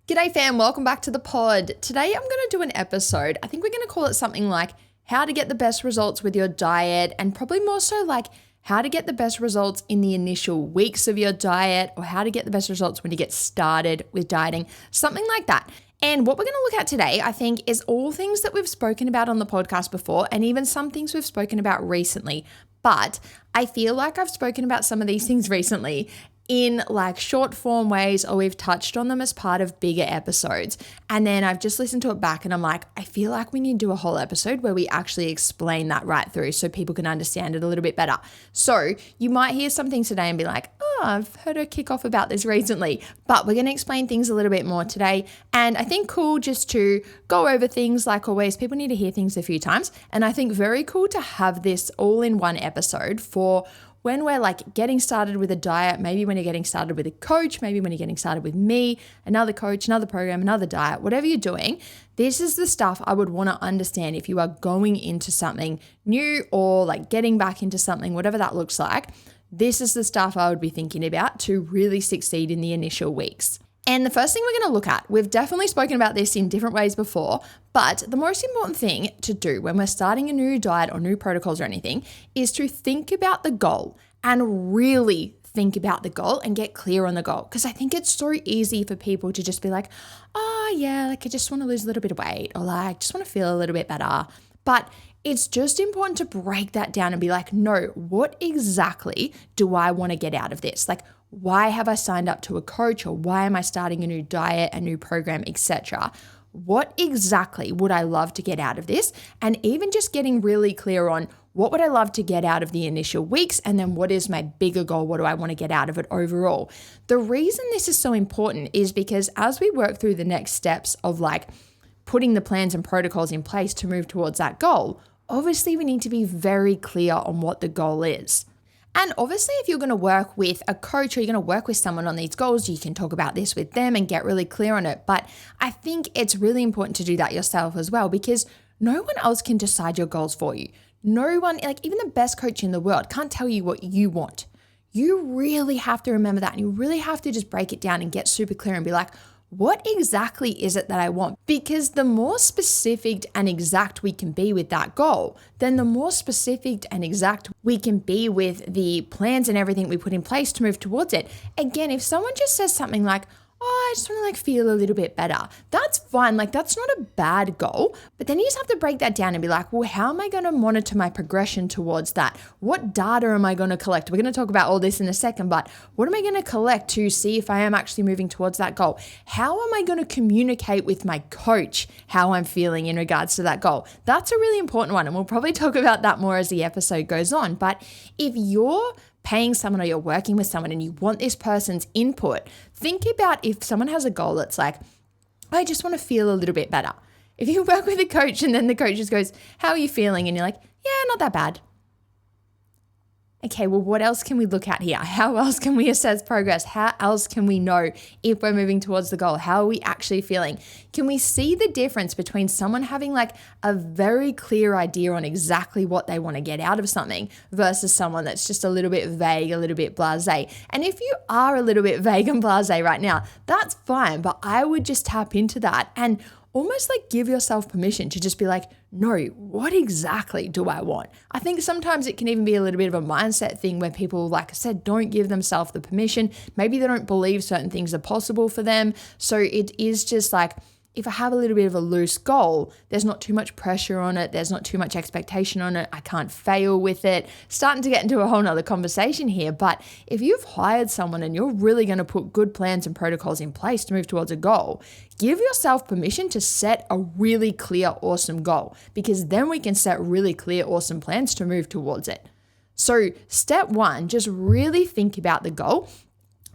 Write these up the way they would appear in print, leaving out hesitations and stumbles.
G'day fam, welcome back to the pod. Today I'm going to do an episode. I think we're going to call it something like how to get the best results with your diet, and probably more so like how to get the best results in the initial weeks of your diet, or how to get the best results when you get started with dieting, something like that. And what we're going to look at today, I think, is all things that we've spoken about on the podcast before, and even some things we've spoken about recently. But I feel like I've spoken about some of these things recently in like short form ways, or we've touched on them as part of bigger episodes. And then I've just listened to it back and I'm like, I feel like we need to do a whole episode where we actually explain that right through so people can understand it a little bit better. So you might hear some things today and be like, oh, I've heard her kick off about this recently, but we're going to explain things a little bit more today. And I think cool just to go over things. Like always, people need to hear things a few times. And I think very cool to have this all in one episode for when we're like getting started with a diet, maybe when you're getting started with a coach, maybe when you're getting started with me, another coach, another program, another diet, whatever you're doing, this is the stuff I would want to understand if you are going into something new or like getting back into something, whatever that looks like. This is the stuff I would be thinking about to really succeed in the initial weeks. And the first thing we're going to look at, we've definitely spoken about this in different ways before, but the most important thing to do when we're starting a new diet or new protocols or anything is to think about the goal and really think about the goal and get clear on the goal. Because I think it's so easy for people to just be like, oh yeah, like I just want to lose a little bit of weight, or like just want to feel a little bit better. But it's just important to break that down and be like, no, what exactly do I want to get out of this? Like, why have I signed up to a coach, or why am I starting a new diet, a new program, etc.? What exactly would I love to get out of this? And even just getting really clear on what would I love to get out of the initial weeks, and then what is my bigger goal? What do I want to get out of it overall? The reason this is so important is because as we work through the next steps of like putting the plans and protocols in place to move towards that goal, obviously we need to be very clear on what the goal is. And obviously, if you're going to work with a coach or you're going to work with someone on these goals, you can talk about this with them and get really clear on it. But I think it's really important to do that yourself as well, because no one else can decide your goals for you. No one, like even the best coach in the world, can't tell you what you want. You really have to remember that, and you really have to just break it down and get super clear and be like, what exactly is it that I want? Because the more specific and exact we can be with that goal, then the more specific and exact we can be with the plans and everything we put in place to move towards it. Again, if someone just says something like, oh, I just want to like feel a little bit better, that's fine. Like that's not a bad goal, but then you just have to break that down and be like, well, how am I going to monitor my progression towards that? What data am I going to collect? We're going to talk about all this in a second, but what am I going to collect to see if I am actually moving towards that goal? How am I going to communicate with my coach how I'm feeling in regards to that goal? That's a really important one, and we'll probably talk about that more as the episode goes on. But if you're paying someone or you're working with someone and you want this person's input, think about if someone has a goal that's like, I just want to feel a little bit better. If you work with a coach and then the coach just goes, how are you feeling? And you're like, yeah, not that bad. Okay, well, what else can we look at here? How else can we assess progress? How else can we know if we're moving towards the goal? How are we actually feeling? Can we see the difference between someone having like a very clear idea on exactly what they want to get out of something versus someone that's just a little bit vague, a little bit blasé? And if you are a little bit vague and blasé right now, that's fine, but I would just tap into that and almost like give yourself permission to just be like, no, what exactly do I want? I think sometimes it can even be a little bit of a mindset thing where people, like I said, don't give themselves the permission. Maybe they don't believe certain things are possible for them. So it is just like, if I have a little bit of a loose goal, there's not too much pressure on it. There's not too much expectation on it. I can't fail with it. Starting to get into a whole nother conversation here. But if you've hired someone and you're really going to put good plans and protocols in place to move towards a goal, give yourself permission to set a really clear, awesome goal, because then we can set really clear, awesome plans to move towards it. So step one, just really think about the goal.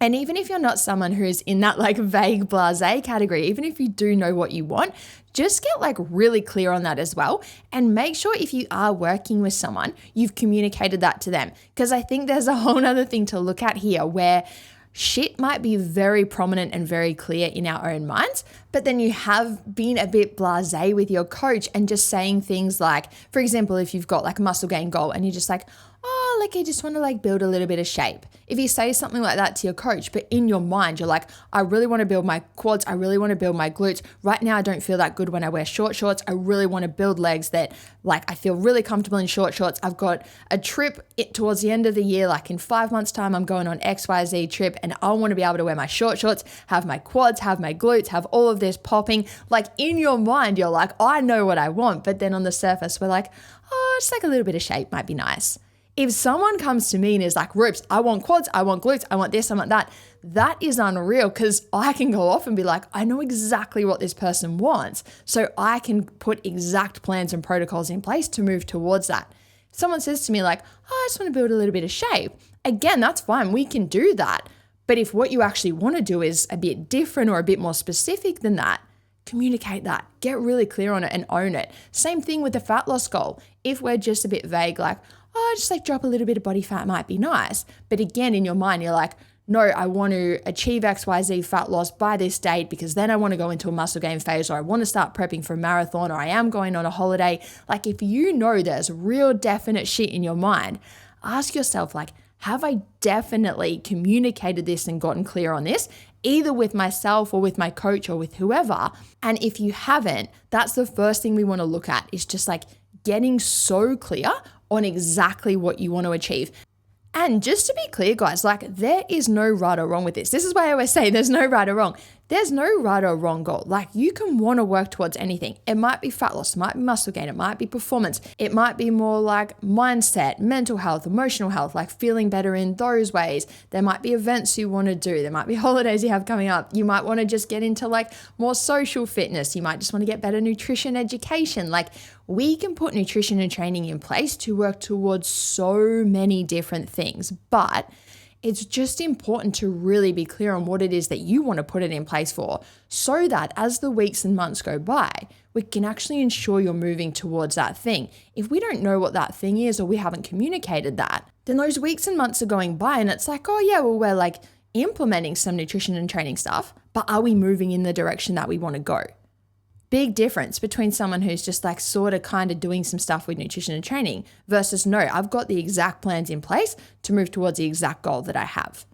And even if you're not someone who's in that like vague blasé category, even if you do know what you want, just get like really clear on that as well. And make sure if you are working with someone, you've communicated that to them. Because I think there's a whole other thing to look at here where shit might be very prominent and very clear in our own minds, but then you have been a bit blasé with your coach and just saying things like, for example, if you've got like a muscle gain goal and you're just like, oh, like I just want to like build a little bit of shape. If you say something like that to your coach, but in your mind, you're like, I really want to build my quads. I really want to build my glutes. Right now, I don't feel that good when I wear short shorts. I really want to build legs that like I feel really comfortable in short shorts. I've got a trip towards the end of the year, like in 5 months time, I'm going on XYZ trip and I want to be able to wear my short shorts, have my quads, have my glutes, have all of this popping. Like in your mind, you're like, I know what I want. But then on the surface, we're like, oh, just like a little bit of shape might be nice. If someone comes to me and is like, Roops, I want quads, I want glutes, I want this, I want that, that is unreal because I can go off and be like, I know exactly what this person wants. So I can put exact plans and protocols in place to move towards that. If someone says to me like, oh, I just want to build a little bit of shape, again, that's fine. We can do that. But if what you actually want to do is a bit different or a bit more specific than that, communicate that, get really clear on it and own it. Same thing with the fat loss goal. If we're just a bit vague, like, oh, just like drop a little bit of body fat might be nice. But again, in your mind, you're like, no, I want to achieve XYZ fat loss by this date because then I want to go into a muscle gain phase, or I want to start prepping for a marathon, or I am going on a holiday. Like if you know there's real definite shit in your mind, ask yourself like, have I definitely communicated this and gotten clear on this, either with myself or with my coach or with whoever? And if you haven't, that's the first thing we want to look at, is just like getting so clear on exactly what you want to achieve. And just to be clear, guys, like there is no right or wrong with this. This is why I always say there's no right or wrong. There's no right or wrong goal. Like you can want to work towards anything. It might be fat loss, it might be muscle gain, it might be performance. It might be more like mindset, mental health, emotional health, like feeling better in those ways. There might be events you want to do. There might be holidays you have coming up. You might want to just get into like more social fitness. You might just want to get better nutrition education. Like we can put nutrition and training in place to work towards so many different things, but it's just important to really be clear on what it is that you want to put it in place for, so that as the weeks and months go by, we can actually ensure you're moving towards that thing. If we don't know what that thing is, or we haven't communicated that, then those weeks and months are going by and it's like, oh yeah, well, we're like implementing some nutrition and training stuff, but are we moving in the direction that we want to go? Big difference between someone who's just like sort of kind of doing some stuff with nutrition and training versus no, I've got the exact plans in place to move towards the exact goal that I have.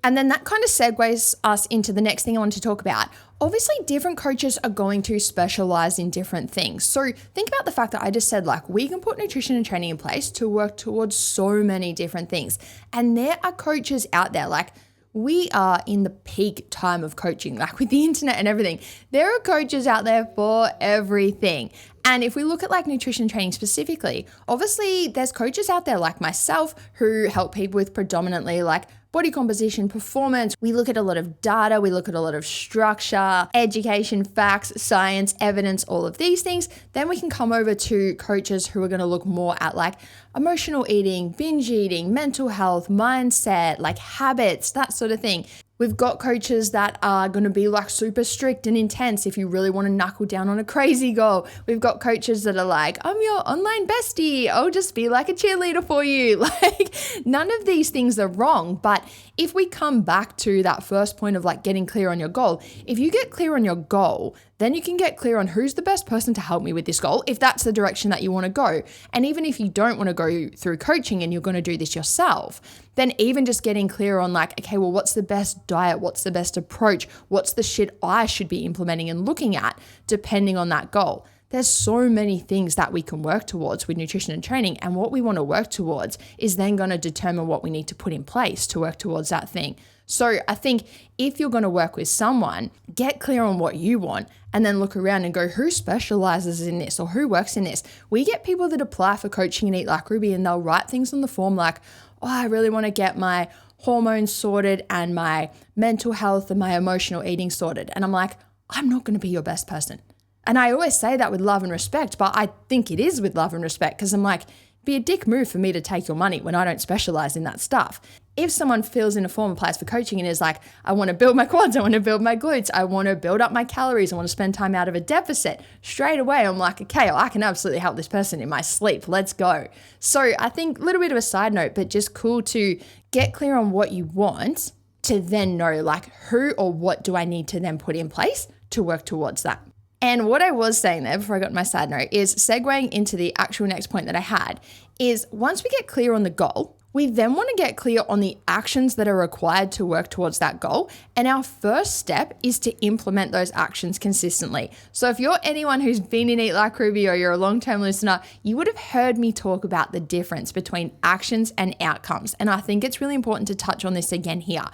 And then that kind of segues us into the next thing I want to talk about. Obviously, different coaches are going to specialize in different things. So think about the fact that I just said, like, we can put nutrition and training in place to work towards so many different things. And there are coaches out there, like, we are in the peak time of coaching, like with the internet and everything. There are coaches out there for everything. And if we look at like nutrition training specifically, obviously there's coaches out there like myself who help people with predominantly like body composition, performance. We look at a lot of data, we look at a lot of structure, education, facts, science, evidence, all of these things. Then we can come over to coaches who are going to look more at like emotional eating, binge eating, mental health, mindset, like habits, that sort of thing. We've got coaches that are going to be like super strict and intense if you really want to knuckle down on a crazy goal. We've got coaches that are like, I'm your online bestie. I'll just be like a cheerleader for you. Like none of these things are wrong. But if we come back to that first point of like getting clear on your goal, if you get clear on your goal, then you can get clear on who's the best person to help me with this goal, if that's the direction that you want to go. And even if you don't want to go through coaching and you're going to do this yourself, then even just getting clear on like, okay, well, what's the best diet? What's the best approach? What's the shit I should be implementing and looking at depending on that goal? There's so many things that we can work towards with nutrition and training. And what we want to work towards is then going to determine what we need to put in place to work towards that thing. So I think if you're going to work with someone, get clear on what you want and then look around and go, who specializes in this or who works in this? We get people that apply for coaching and Eat Like Ruby and they'll write things on the form like, oh, I really want to get my hormones sorted and my mental health and my emotional eating sorted. And I'm like, I'm not going to be your best person. And I always say that with love and respect, but I think it is with love and respect because I'm like, be a dick move for me to take your money when I don't specialize in that stuff. If someone fills in a form, applies for coaching and is like, I want to build my quads, I want to build my glutes, I want to build up my calories, I want to spend time out of a deficit, straight away I'm like, okay, I can absolutely help this person in my sleep. Let's go. So I think a little bit of a side note, but just cool to get clear on what you want to then know like who or what do I need to then put in place to work towards that. And what I was saying there before I got to my side note is segueing into the actual next point that I had is once we get clear on the goal, we then want to get clear on the actions that are required to work towards that goal. And our first step is to implement those actions consistently. So if you're anyone who's been in Eat Like Ruby or you're a long-term listener, you would have heard me talk about the difference between actions and outcomes. And I think it's really important to touch on this again here.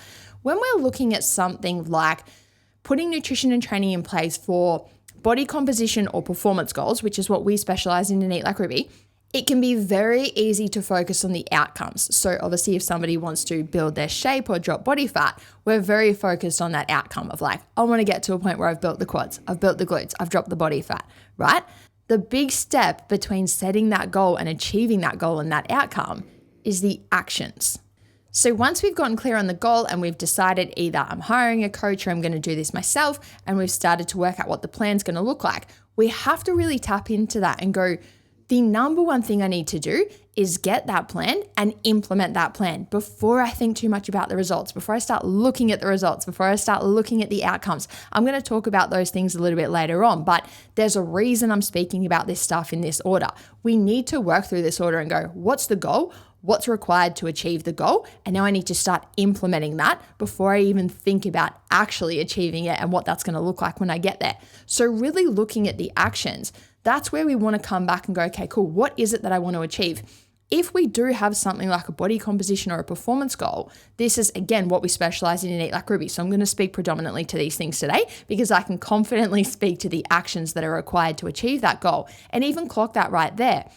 When we're looking at something like putting nutrition and training in place for body composition or performance goals, which is what we specialize in Eat Like Ruby, it can be very easy to focus on the outcomes. So obviously if somebody wants to build their shape or drop body fat, we're very focused on that outcome of like, I want to get to a point where I've built the quads, I've built the glutes, I've dropped the body fat, right? The big step between setting that goal and achieving that goal and that outcome is the actions. So once we've gotten clear on the goal and we've decided either I'm hiring a coach or I'm going to do this myself, and we've started to work out what the plan's going to look like, we have to really tap into that and go, the number one thing I need to do is get that plan and implement that plan before I think too much about the results, before I start looking at the results, before I start looking at the outcomes. I'm going to talk about those things a little bit later on, but there's a reason I'm speaking about this stuff in this order. We need to work through this order and go, what's the goal? What's required to achieve the goal? And now I need to start implementing that before I even think about actually achieving it and what that's going to look like when I get there. So really looking at the actions, that's where we want to come back and go, okay, cool. What is it that I want to achieve? If we do have something like a body composition or a performance goal, this is, again, what we specialize in Eat Like Ruby. So I'm going to speak predominantly to these things today because I can confidently speak to the actions that are required to achieve that goal and even clock that right there.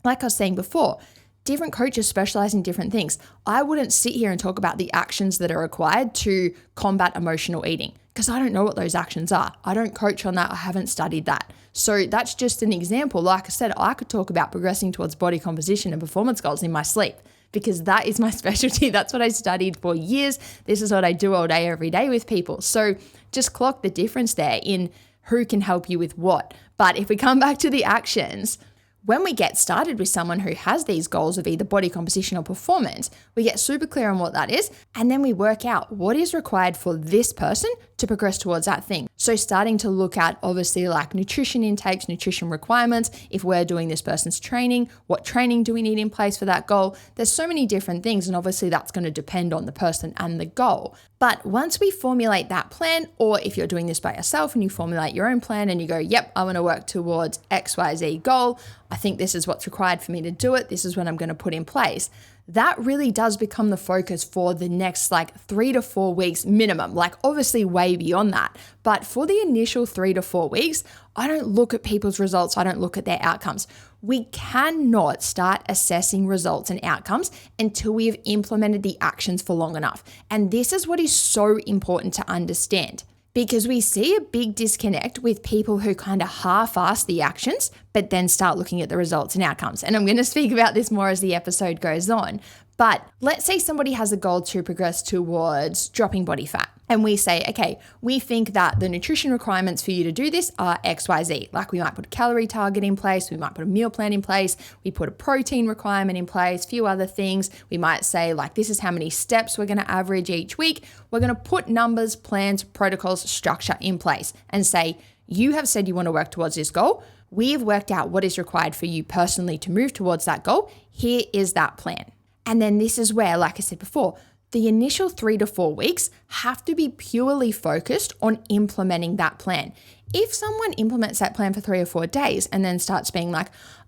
Like I was saying before, different coaches specialize in different things. I wouldn't sit here and talk about the actions that are required to combat emotional eating because I don't know what those actions are. I don't coach on that. I haven't studied that. So that's just an example. Like I said, I could talk about progressing towards body composition and performance goals in my sleep because that is my specialty. That's what I studied for years. This is what I do all day, every day with people. So just clock the difference there in who can help you with what. But if we come back to the actions, when we get started with someone who has these goals of either body composition or performance, we get super clear on what that is, and then we work out what is required for this person to progress towards that thing. So starting to look at obviously like nutrition intakes, nutrition requirements, if we're doing this person's training, what training do we need in place for that goal? There's so many different things, and obviously that's going to depend on the person and the goal. But once we formulate that plan, or if you're doing this by yourself and you formulate your own plan and you go, yep, I want to work towards XYZ goal, I think this is what's required for me to do it, this is what I'm going to put in place. That really does become the focus for the next 3 to 4 weeks minimum, obviously way beyond that. But for the initial 3 to 4 weeks, I don't look at people's results. I don't look at their outcomes. We cannot start assessing results and outcomes until we have implemented the actions for long enough. And this is what is so important to understand. Because we see a big disconnect with people who kind of half-ass the actions, but then start looking at the results and outcomes. And I'm going to speak about this more as the episode goes on. But let's say somebody has a goal to progress towards dropping body fat. And we say, okay, we think that the nutrition requirements for you to do this are XYZ. We might put a calorie target in place, we might put a meal plan in place, we put a protein requirement in place, a few other things. We might say this is how many steps we're going to average each week. We're going to put numbers, plans, protocols, structure in place and say, you have said you want to work towards this goal. We have worked out what is required for you personally to move towards that goal. Here is that plan. And then this is where, like I said before, the initial 3 to 4 weeks have to be purely focused on implementing that plan. If someone implements that plan for 3 or 4 days and then starts being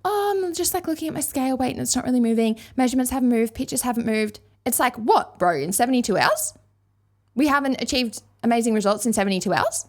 I'm just looking at my scale weight and it's not really moving, measurements haven't moved, pictures haven't moved. It's what, bro, in 72 hours? We haven't achieved amazing results in 72 hours?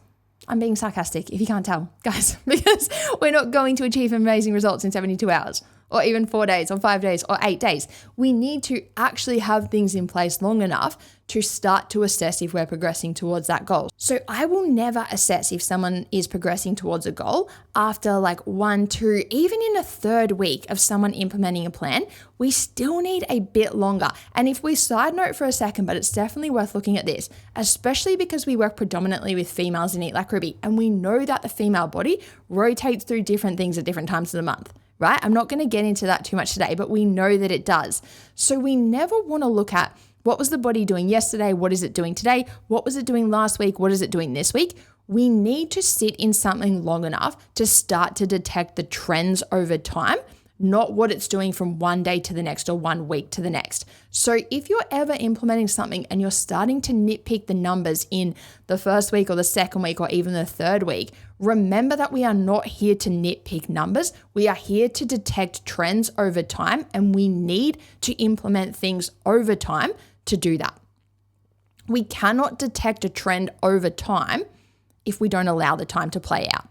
I'm being sarcastic if you can't tell, guys, because we're not going to achieve amazing results in 72 hours. Or even 4 days or 5 days or 8 days. We need to actually have things in place long enough to start to assess if we're progressing towards that goal. So I will never assess if someone is progressing towards a goal after 1, 2, even in a third week of someone implementing a plan. We still need a bit longer. And if we side note for a second, but it's definitely worth looking at this, especially because we work predominantly with females in Eat Like Ruby, and we know that the female body rotates through different things at different times of the month. Right? I'm not going to get into that too much today, but we know that it does. So we never want to look at what was the body doing yesterday? What is it doing today? What was it doing last week? What is it doing this week? We need to sit in something long enough to start to detect the trends over time, not what it's doing from one day to the next or 1 week to the next. So if you're ever implementing something and you're starting to nitpick the numbers in the first week or the second week or even the third week, remember that we are not here to nitpick numbers. We are here to detect trends over time, and we need to implement things over time to do that. We cannot detect a trend over time if we don't allow the time to play out.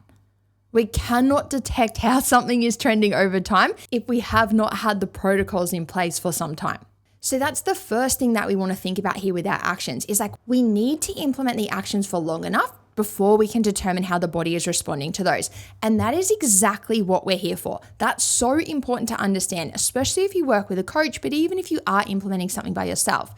We cannot detect how something is trending over time if we have not had the protocols in place for some time. So that's the first thing that we want to think about here with our actions is like we need to implement the actions for long enough before we can determine how the body is responding to those. And that is exactly what we're here for. That's so important to understand, especially if you work with a coach, but even if you are implementing something by yourself.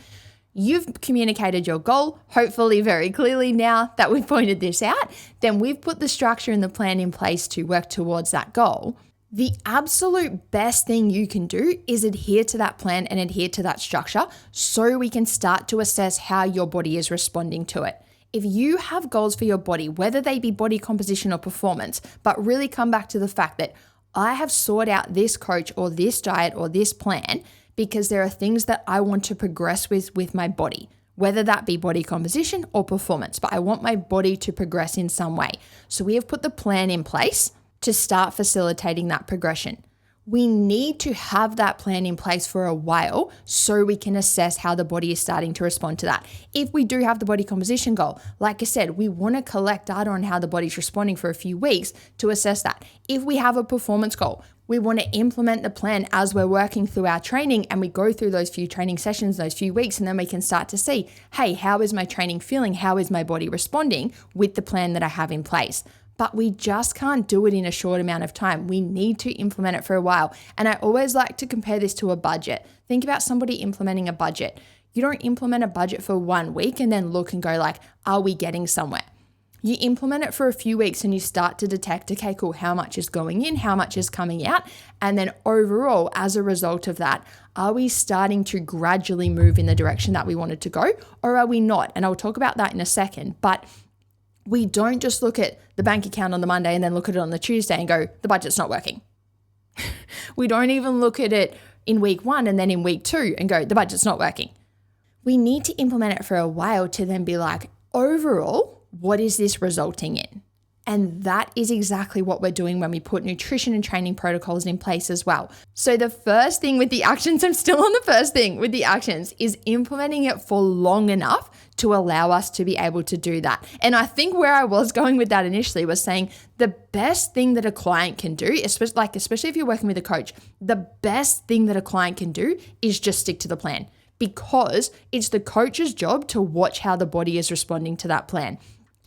You've communicated your goal, hopefully very clearly now that we've pointed this out, then we've put the structure and the plan in place to work towards that goal. The absolute best thing you can do is adhere to that plan and adhere to that structure so we can start to assess how your body is responding to it. If you have goals for your body, whether they be body composition or performance, but really come back to the fact that I have sought out this coach or this diet or this plan because there are things that I want to progress with my body, whether that be body composition or performance, but I want my body to progress in some way. So we have put the plan in place to start facilitating that progression. We need to have that plan in place for a while so we can assess how the body is starting to respond to that. If we do have the body composition goal, like I said, we want to collect data on how the body's responding for a few weeks to assess that. If we have a performance goal, we want to implement the plan as we're working through our training and we go through those few training sessions, those few weeks, and then we can start to see, hey, how is my training feeling? How is my body responding with the plan that I have in place? But we just can't do it in a short amount of time. We need to implement it for a while. And I always like to compare this to a budget. Think about somebody implementing a budget. You don't implement a budget for 1 week and then look and go like, are we getting somewhere? You implement it for a few weeks and you start to detect, okay, cool, how much is going in, how much is coming out? And then overall, as a result of that, are we starting to gradually move in the direction that we wanted to go, or are we not? And I'll talk about that in a second. But we don't just look at the bank account on the Monday and then look at it on the Tuesday and go, the budget's not working. We don't even look at it in week 1 and then in week 2 and go, the budget's not working. We need to implement it for a while to then be like, overall, what is this resulting in? And that is exactly what we're doing when we put nutrition and training protocols in place as well. So the first thing with the actions, I'm still on the first thing with the actions, is implementing it for long enough to allow us to be able to do that. And I think where I was going with that initially was saying the best thing that a client can do, especially if you're working with a coach, the best thing that a client can do is just stick to the plan, because it's the coach's job to watch how the body is responding to that plan.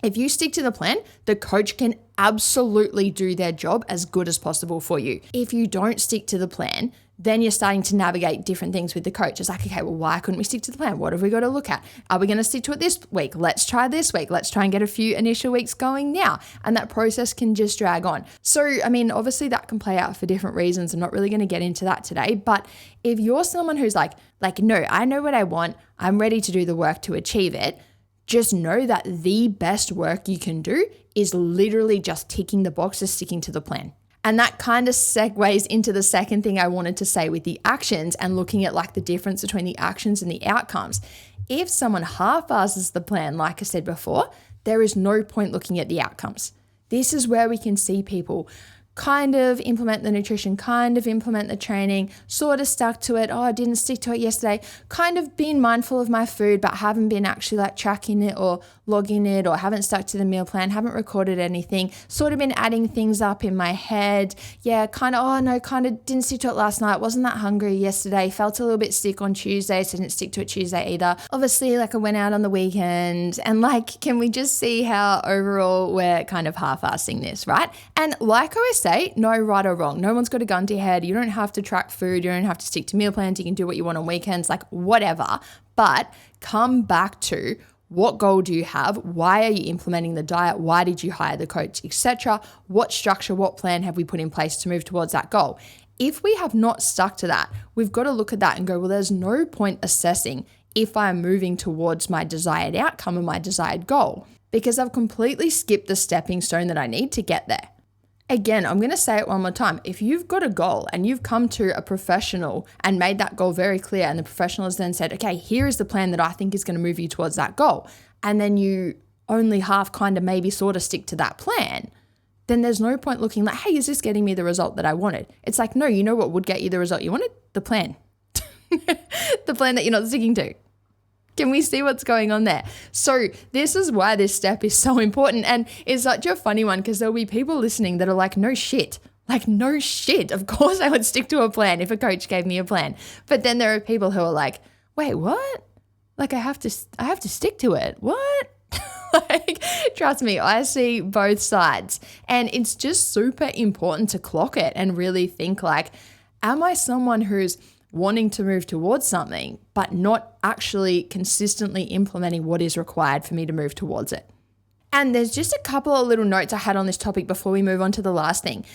If you stick to the plan, the coach can absolutely do their job as good as possible for you. If you don't stick to the plan, then you're starting to navigate different things with the coach. It's like, okay, well, why couldn't we stick to the plan? What have we got to look at? Are we going to stick to it this week? Let's try this week. Let's try and get a few initial weeks going now. And that process can just drag on. So, I mean, obviously that can play out for different reasons. I'm not really going to get into that today. But if you're someone who's like, no, I know what I want. I'm ready to do the work to achieve it. Just know that the best work you can do is literally just ticking the boxes, sticking to the plan. And that kind of segues into the second thing I wanted to say with the actions and looking at like the difference between the actions and the outcomes. If someone half-asses the plan, like I said before, there is no point looking at the outcomes. This is where we can see people kind of implement the nutrition, kind of implement the training, sort of stuck to it. Oh, I didn't stick to it yesterday. Kind of being mindful of my food, but haven't been actually like tracking it or logging it, or haven't stuck to the meal plan, haven't recorded anything, sort of been adding things up in my head. Yeah, kind of didn't stick to it last night. Wasn't that hungry yesterday. Felt a little bit sick on Tuesday, so didn't stick to it Tuesday either. Obviously, like I went out on the weekend, and like, can we just see how overall we're kind of half-assing this, right? And like I always say, no right or wrong. No one's got a gun to your head. You don't have to track food. You don't have to stick to meal plans. You can do what you want on weekends, like whatever. But come back to, what goal do you have? Why are you implementing the diet? Why did you hire the coach, etc.? What structure, what plan have we put in place to move towards that goal? If we have not stuck to that, we've got to look at that and go, well, there's no point assessing if I'm moving towards my desired outcome and my desired goal, because I've completely skipped the stepping stone that I need to get there. Again, I'm going to say it one more time. If you've got a goal and you've come to a professional and made that goal very clear, and the professional has then said, okay, here is the plan that I think is going to move you towards that goal, and then you only half kind of maybe sort of stick to that plan, then there's no point looking like, hey, is this getting me the result that I wanted? It's like, no, you know what would get you the result you wanted? The plan. The plan that you're not sticking to. Can we see what's going on there? So this is why this step is so important. And it's such a funny one because there'll be people listening that are like, no shit. Like, no shit. Of course I would stick to a plan if a coach gave me a plan. But then there are people who are like, wait, what? Like, I have to stick to it. What? Like, trust me, I see both sides. And it's just super important to clock it and really think like, am I someone who's wanting to move towards something, but not actually consistently implementing what is required for me to move towards it? And there's just a couple of little notes I had on this topic before we move on to the last thing.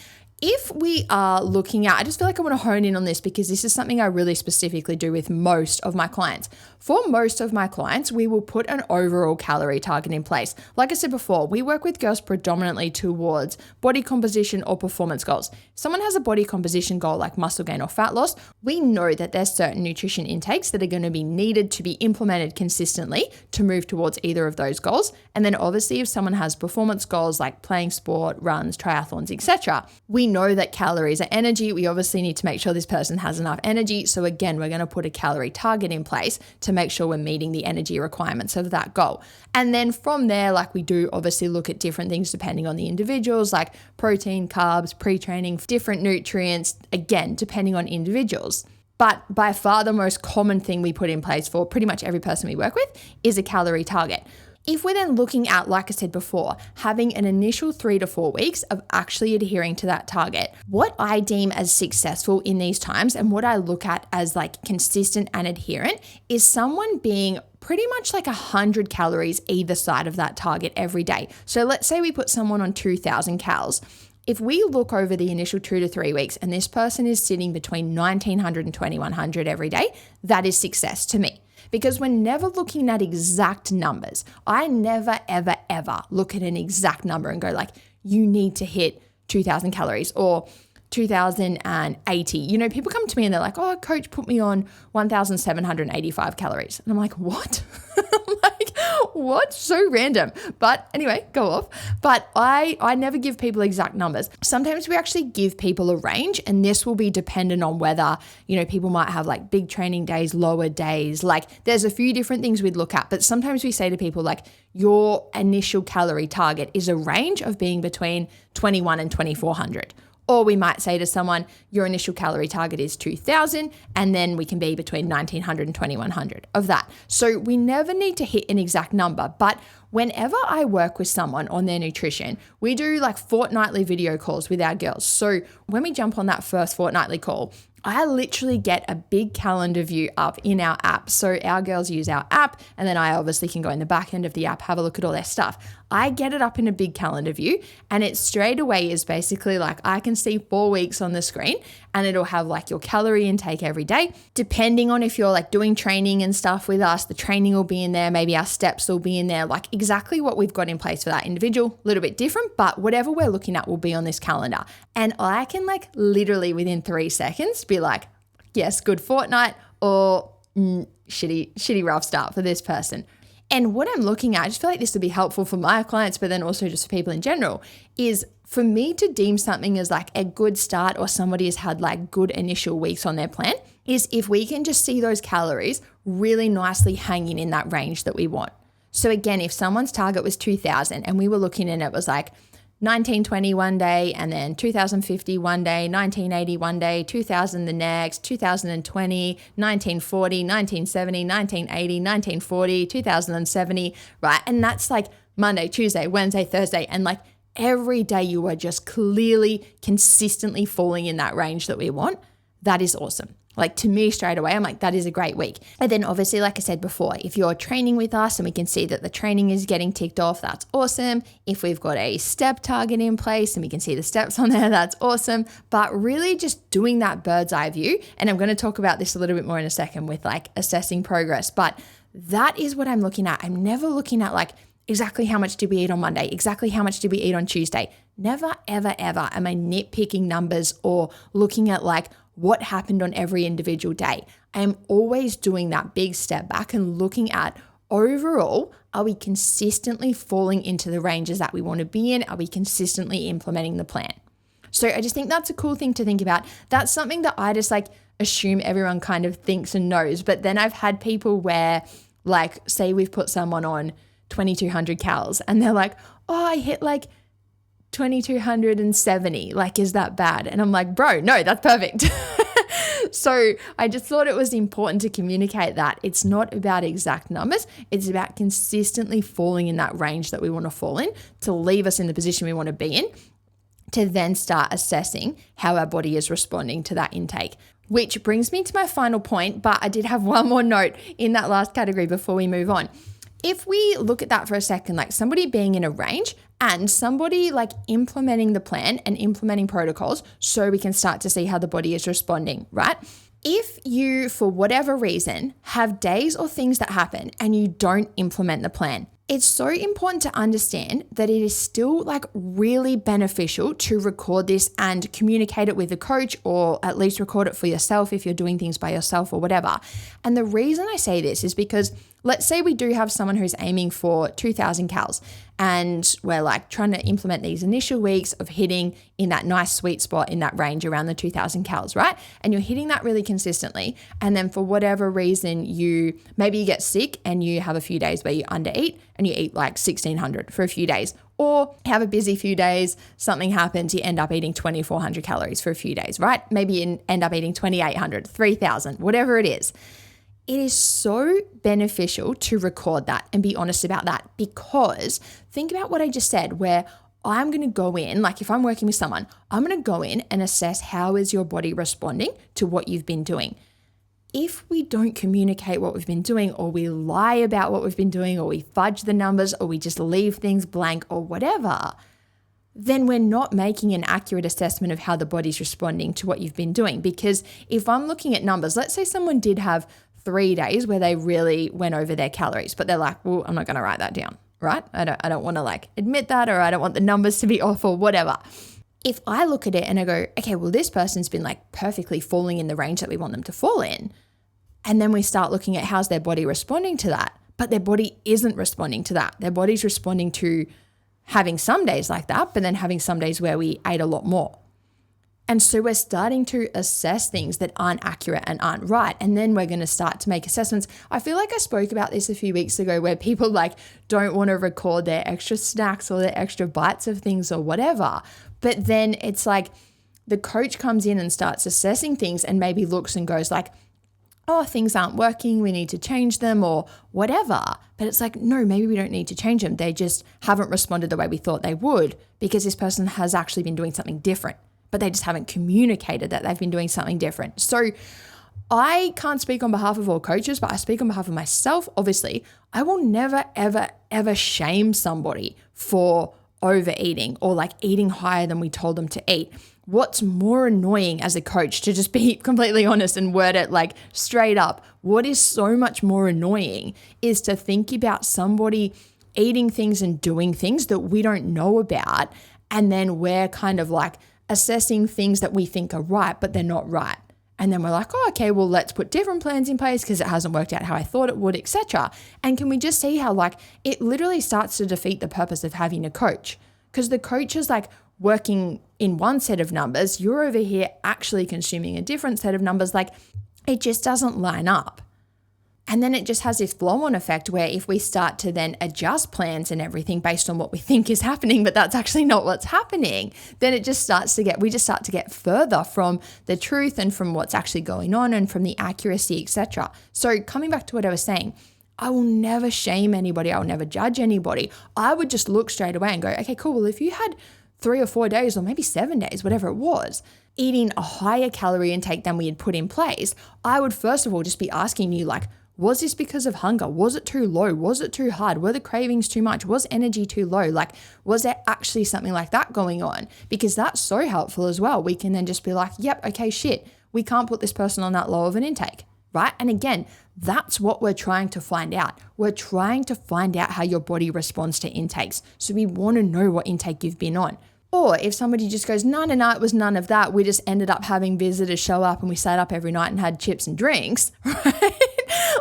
If we are looking at, I just feel like I want to hone in on this because this is something I really specifically do with most of my clients. For most of my clients, we will put an overall calorie target in place. Like I said before, we work with girls predominantly towards body composition or performance goals. If someone has a body composition goal like muscle gain or fat loss, we know that there's certain nutrition intakes that are going to be needed to be implemented consistently to move towards either of those goals. And then obviously if someone has performance goals like playing sport, runs, triathlons, etc., we know that calories are energy. We obviously need to make sure this person has enough energy. So again, we're going to put a calorie target in place to make sure we're meeting the energy requirements of that goal. And then from there, like we do obviously look at different things depending on the individuals, like protein, carbs, pre-training, different nutrients, again, depending on individuals. But by far the most common thing we put in place for pretty much every person we work with is a calorie target. If we're then looking at, like I said before, having an initial 3 to 4 weeks of actually adhering to that target, what I deem as successful in these times and what I look at as like consistent and adherent is someone being pretty much like 100 calories either side of that target every day. So let's say we put someone on 2,000 calories. If we look over the initial 2 to 3 weeks and this person is sitting between 1,900 and 2,100 every day, that is success to me. Because we're never looking at exact numbers. I never, ever, ever look at an exact number and go like, you need to hit 2,000 calories or 2,080. You know, people come to me and they're like, oh, coach, put me on 1,785 calories. And I'm like, what? I'm like, what? So random. But anyway, go off. But I never give people exact numbers. Sometimes we actually give people a range, and this will be dependent on whether, you know, people might have like big training days, lower days. Like there's a few different things we'd look at, but sometimes we say to people like, your initial calorie target is a range of being between 21 and 2,400. Or we might say to someone, your initial calorie target is 2,000, and then we can be between 1,900 and 2,100 of that. So we never need to hit an exact number, but whenever I work with someone on their nutrition, we do like fortnightly video calls with our girls. So when we jump on that first fortnightly call, I literally get a big calendar view up in our app. So our girls use our app, and then I obviously can go in the back end of the app, have a look at all their stuff. I get it up in a big calendar view, and it straight away is basically like I can see 4 weeks on the screen, and it'll have like your calorie intake every day. Depending on if you're like doing training and stuff with us, the training will be in there, maybe our steps will be in there, like exactly what we've got in place for that individual, a little bit different, but whatever we're looking at will be on this calendar. And I can like literally within 3 seconds be like, yes, good fortnight, or shitty rough start for this person. And what I'm looking at, I just feel like this would be helpful for my clients, but then also just for people in general, is for me to deem something as like a good start or somebody has had like good initial weeks on their plan is if we can just see those calories really nicely hanging in that range that we want. So again, if someone's target was 2,000 and we were looking and it was like 1920 one day, and then 2050 one day, 1980 one day, 2000 the next, 2020, 1940, 1970, 1980, 1940, 2070, right? And that's like Monday, Tuesday, Wednesday, Thursday, and like every day you are just clearly, consistently falling in that range that we want. That is awesome. Like to me straight away, I'm like, that is a great week. And then obviously, like I said before, if you're training with us and we can see that the training is getting ticked off, that's awesome. If we've got a step target in place and we can see the steps on there, that's awesome. But really just doing that bird's eye view. And I'm going to talk about this a little bit more in a second with like assessing progress. But that is what I'm looking at. I'm never looking at like exactly how much did we eat on Monday? Exactly how much did we eat on Tuesday? Never, ever, ever am I nitpicking numbers or looking at like what happened on every individual day. I am always doing that big step back and looking at overall, are we consistently falling into the ranges that we want to be in? Are we consistently implementing the plan? So I just think that's a cool thing to think about. That's something that I just like assume everyone kind of thinks and knows. But then I've had people where like, say we've put someone on 2,200 calories and they're like, oh, I hit like 2,270. Like, is that bad? And I'm like, bro, no, that's perfect. So I just thought it was important to communicate that it's not about exact numbers. It's about consistently falling in that range that we want to fall in to leave us in the position we want to be in, to then start assessing how our body is responding to that intake. Which brings me to my final point, but I did have one more note in that last category before we move on. If we look at that for a second, like somebody being in a range and somebody like implementing the plan and implementing protocols so we can start to see how the body is responding, right? If you, for whatever reason, have days or things that happen and you don't implement the plan, it's so important to understand that it is still like really beneficial to record this and communicate it with a coach, or at least record it for yourself if you're doing things by yourself or whatever. And the reason I say this is because let's say we do have someone who's aiming for 2,000 calories and we're like trying to implement these initial weeks of hitting in that nice sweet spot in that range around the 2,000 calories, right? And you're hitting that really consistently. And then for whatever reason, maybe you get sick and you have a few days where you undereat and you eat like 1,600 for a few days, or have a busy few days, something happens, you end up eating 2,400 calories for a few days, right? Maybe you end up eating 2,800, 3,000, whatever it is. It is so beneficial to record that and be honest about that, because think about what I just said, where I'm going to go in, like if I'm working with someone, I'm going to go in and assess how is your body responding to what you've been doing. If we don't communicate what we've been doing, or we lie about what we've been doing, or we fudge the numbers, or we just leave things blank or whatever, then we're not making an accurate assessment of how the body's responding to what you've been doing. Because if I'm looking at numbers, let's say someone did have 3 days where they really went over their calories, but they're like, well, I'm not going to write that down, right? I don't want to like admit that, or I don't want the numbers to be off or whatever. If I look at it and I go, okay, well, this person's been like perfectly falling in the range that we want them to fall in. And then we start looking at how's their body responding to that, but their body isn't responding to that. Their body's responding to having some days like that, but then having some days where we ate a lot more. And so we're starting to assess things that aren't accurate and aren't right. And then we're going to start to make assessments. I feel like I spoke about this a few weeks ago, where people like don't want to record their extra snacks or their extra bites of things or whatever. But then it's like the coach comes in and starts assessing things and maybe looks and goes like, oh, things aren't working, we need to change them or whatever. But it's like, no, maybe we don't need to change them. They just haven't responded the way we thought they would, because this person has actually been doing something different, but they just haven't communicated that they've been doing something different. So I can't speak on behalf of all coaches, but I speak on behalf of myself. Obviously, I will never, ever, ever shame somebody for overeating or like eating higher than we told them to eat. What's more annoying as a coach, to just be completely honest and word it like straight up, what is so much more annoying is to think about somebody eating things and doing things that we don't know about, and then we're kind of like assessing things that we think are right, but they're not right. And then we're like, oh, okay, well, let's put different plans in place because it hasn't worked out how I thought it would, etc. And can we just see how like it literally starts to defeat the purpose of having a coach? Because the coach is like working in one set of numbers, you're over here actually consuming a different set of numbers. Like it just doesn't line up. And then it just has this flow-on effect where if we start to then adjust plans and everything based on what we think is happening, but that's actually not what's happening, then we just start to get further from the truth and from what's actually going on and from the accuracy, etc. So coming back to what I was saying, I will never shame anybody. I will never judge anybody. I would just look straight away and go, okay, cool. Well, if you had 3 or 4 days or maybe 7 days, whatever it was, eating a higher calorie intake than we had put in place, I would first of all just be asking you like, was this because of hunger? Was it too low? Was it too hard? Were the cravings too much? Was energy too low? Like, was there actually something like that going on? Because that's so helpful as well. We can then just be like, yep, okay, shit, we can't put this person on that low of an intake, right? And again, that's what we're trying to find out. We're trying to find out how your body responds to intakes. So we want to know what intake you've been on. Or if somebody just goes, no, it was none of that. We just ended up having visitors show up and we sat up every night and had chips and drinks, right?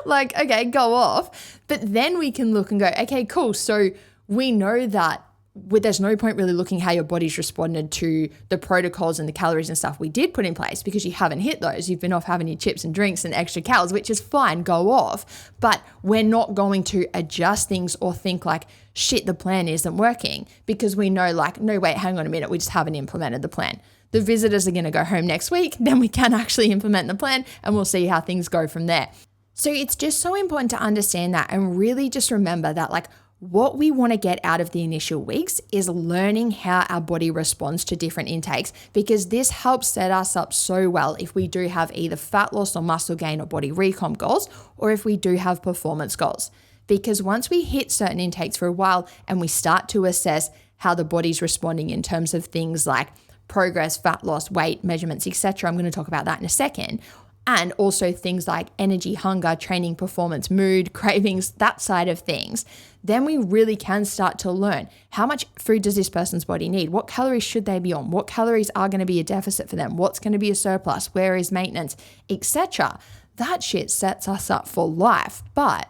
Like, okay, go off. But then we can look and go, okay, cool. So we know that there's no point really looking how your body's responded to the protocols and the calories and stuff we did put in place because you haven't hit those. You've been off having your chips and drinks and extra calories, which is fine, go off. But we're not going to adjust things or think like, shit, the plan isn't working because we know like, no, wait, hang on a minute. We just haven't implemented the plan. The visitors are going to go home next week. Then we can actually implement the plan and we'll see how things go from there. So it's just so important to understand that and really just remember that like, what we want to get out of the initial weeks is learning how our body responds to different intakes because this helps set us up so well if we do have either fat loss or muscle gain or body recomp goals, or if we do have performance goals. Because once we hit certain intakes for a while and we start to assess how the body's responding in terms of things like progress, fat loss, weight, measurements, etc., I'm going to talk about that in a second. And also things like energy, hunger, training, performance, mood, cravings, that side of things, then we really can start to learn how much food does this person's body need? What calories should they be on? What calories are going to be a deficit for them? What's going to be a surplus? Where is maintenance, etc. That shit sets us up for life. But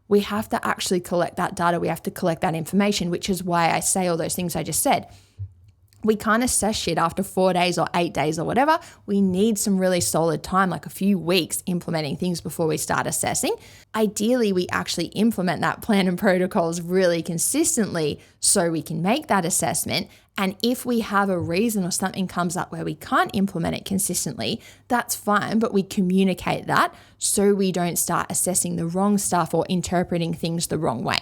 we have to actually collect that data. We have to collect that information, which is why I say all those things I just said. We can't assess shit after 4 days or 8 days or whatever. We need some really solid time, like a few weeks implementing things before we start assessing. Ideally, we actually implement that plan and protocols really consistently so we can make that assessment. And if we have a reason or something comes up where we can't implement it consistently, that's fine, but we communicate that so we don't start assessing the wrong stuff or interpreting things the wrong way.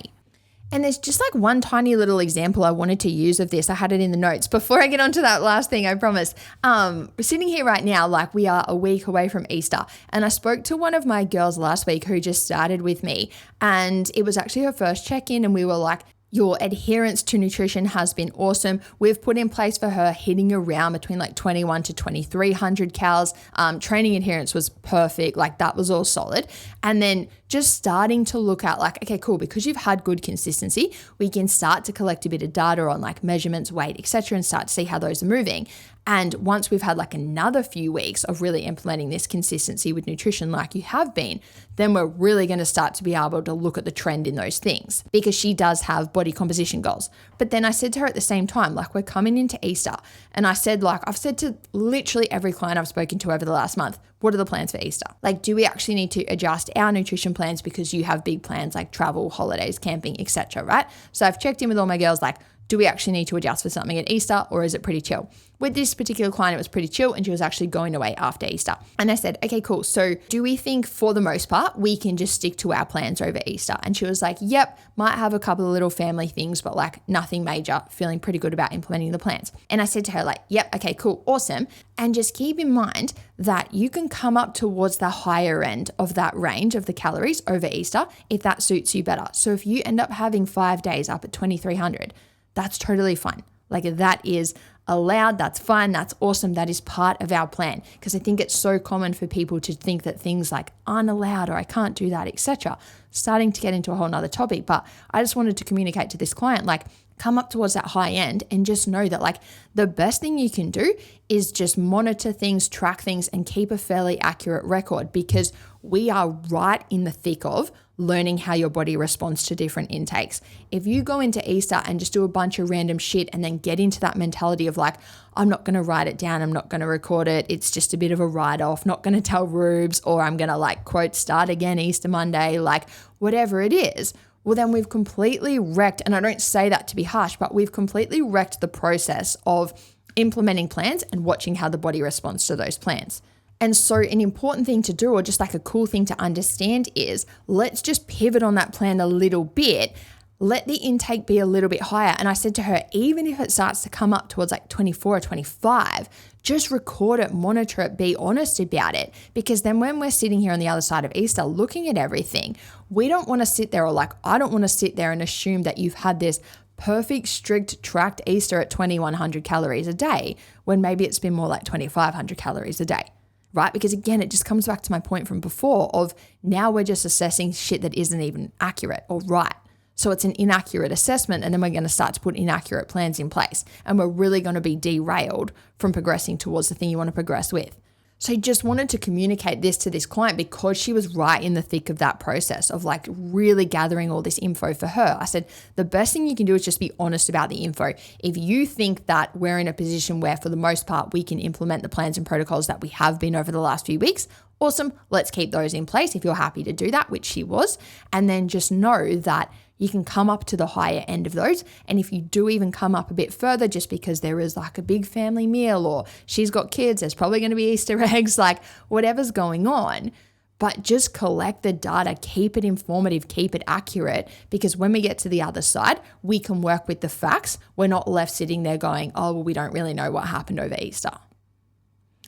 And there's just like one tiny little example I wanted to use of this. I had it in the notes before I get onto that last thing, I promise. We're sitting here right now, like we are a week away from Easter. And I spoke to one of my girls last week who just started with me. And it was actually her first check-in. And we were like, your adherence to nutrition has been awesome. We've put in place for her hitting around between like 21 to 2,300 calories. Training adherence was perfect. Like that was all solid. And then just starting to look at like, okay, cool. Because you've had good consistency, we can start to collect a bit of data on like measurements, weight, etc., and start to see how those are moving. And once we've had like another few weeks of really implementing this consistency with nutrition like you have been, then we're really going to start to be able to look at the trend in those things because she does have body composition goals. But then I said to her at the same time, like we're coming into Easter, and I said like, I've said to literally every client I've spoken to over the last month, what are the plans for Easter? Like, do we actually need to adjust our nutrition plans because you have big plans like travel, holidays, camping, etc., right? So I've checked in with all my girls like, do we actually need to adjust for something at Easter or is it pretty chill? With this particular client, it was pretty chill and she was actually going away after Easter. And I said, okay, cool. So do we think for the most part, we can just stick to our plans over Easter? And she was like, yep, might have a couple of little family things, but like nothing major, feeling pretty good about implementing the plans. And I said to her like, yep, okay, cool, awesome. And just keep in mind that you can come up towards the higher end of that range of the calories over Easter if that suits you better. So if you end up having 5 days up at 2,300, that's totally fine. Like that is allowed, that's fine, that's awesome, that is part of our plan. Because I think it's so common for people to think that things like aren't allowed or I can't do that, etc. Starting to get into a whole nother topic. But I just wanted to communicate to this client, like come up towards that high end and just know that like the best thing you can do is just monitor things, track things, and keep a fairly accurate record because we are right in the thick of learning how your body responds to different intakes. If you go into Easter and just do a bunch of random shit and then get into that mentality of like, I'm not going to write it down, I'm not going to record it, it's just a bit of a write-off, not going to tell Rubes, or I'm going to like quote, start again Easter Monday, like whatever it is, well then we've completely wrecked, and I don't say that to be harsh, but we've completely wrecked the process of implementing plans and watching how the body responds to those plans. And so an important thing to do, or just like a cool thing to understand, is let's just pivot on that plan a little bit. let the intake be a little bit higher. And I said to her, even if it starts to come up towards like 24 or 25, just record it, monitor it, be honest about it. Because then when we're sitting here on the other side of Easter looking at everything, we don't want to sit there, or like I don't want to sit there and assume that you've had this perfect, strict, tracked Easter at 2,100 calories a day when maybe it's been more like 2,500 calories a day, right? Because again, it just comes back to my point from before of now we're just assessing shit that isn't even accurate or right. So it's an inaccurate assessment, and then we're going to start to put inaccurate plans in place, and we're really going to be derailed from progressing towards the thing you want to progress with. So I just wanted to communicate this to this client because she was right in the thick of that process of like really gathering all this info for her. I said, the best thing you can do is just be honest about the info. If you think that we're in a position where for the most part we can implement the plans and protocols that we have been over the last few weeks, awesome, let's keep those in place if you're happy to do that, which she was. And then just know that you can come up to the higher end of those. And if you do even come up a bit further, just because there is like a big family meal or she's got kids, there's probably going to be Easter eggs, like whatever's going on. But just collect the data, keep it informative, keep it accurate, because when we get to the other side, we can work with the facts. We're not left sitting there going, oh, well, we don't really know what happened over Easter.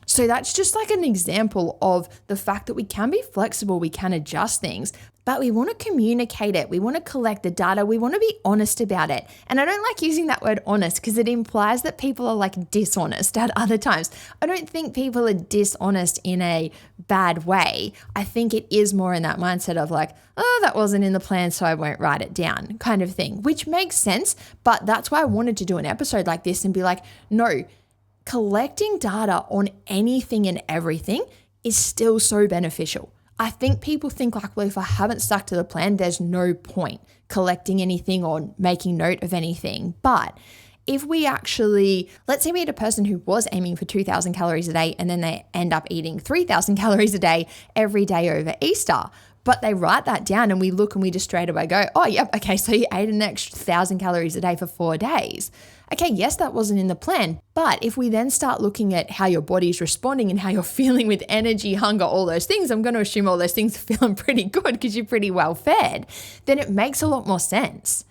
So that's just like an example of the fact that we can be flexible, we can adjust things, but we want to communicate it. We want to collect the data. We want to be honest about it. And I don't like using that word honest because it implies that people are like dishonest at other times. I don't think people are dishonest in a bad way. I think it is more in that mindset of like, oh, that wasn't in the plan, so I won't write it down kind of thing, which makes sense. But that's why I wanted to do an episode like this and be like, no, collecting data on anything and everything is still so beneficial. I think people think like, well, if I haven't stuck to the plan, there's no point collecting anything or making note of anything. But if we actually, let's say we had a person who was aiming for 2,000 calories a day and then they end up eating 3,000 calories a day every day over Easter, but they write that down and we look and we just straight away go, oh, yep, okay, so you ate an extra 1,000 calories a day for 4 days. Okay, yes, that wasn't in the plan. But if we then start looking at how your body's responding and how you're feeling with energy, hunger, all those things, I'm going to assume all those things are feeling pretty good because you're pretty well fed, then it makes a lot more sense.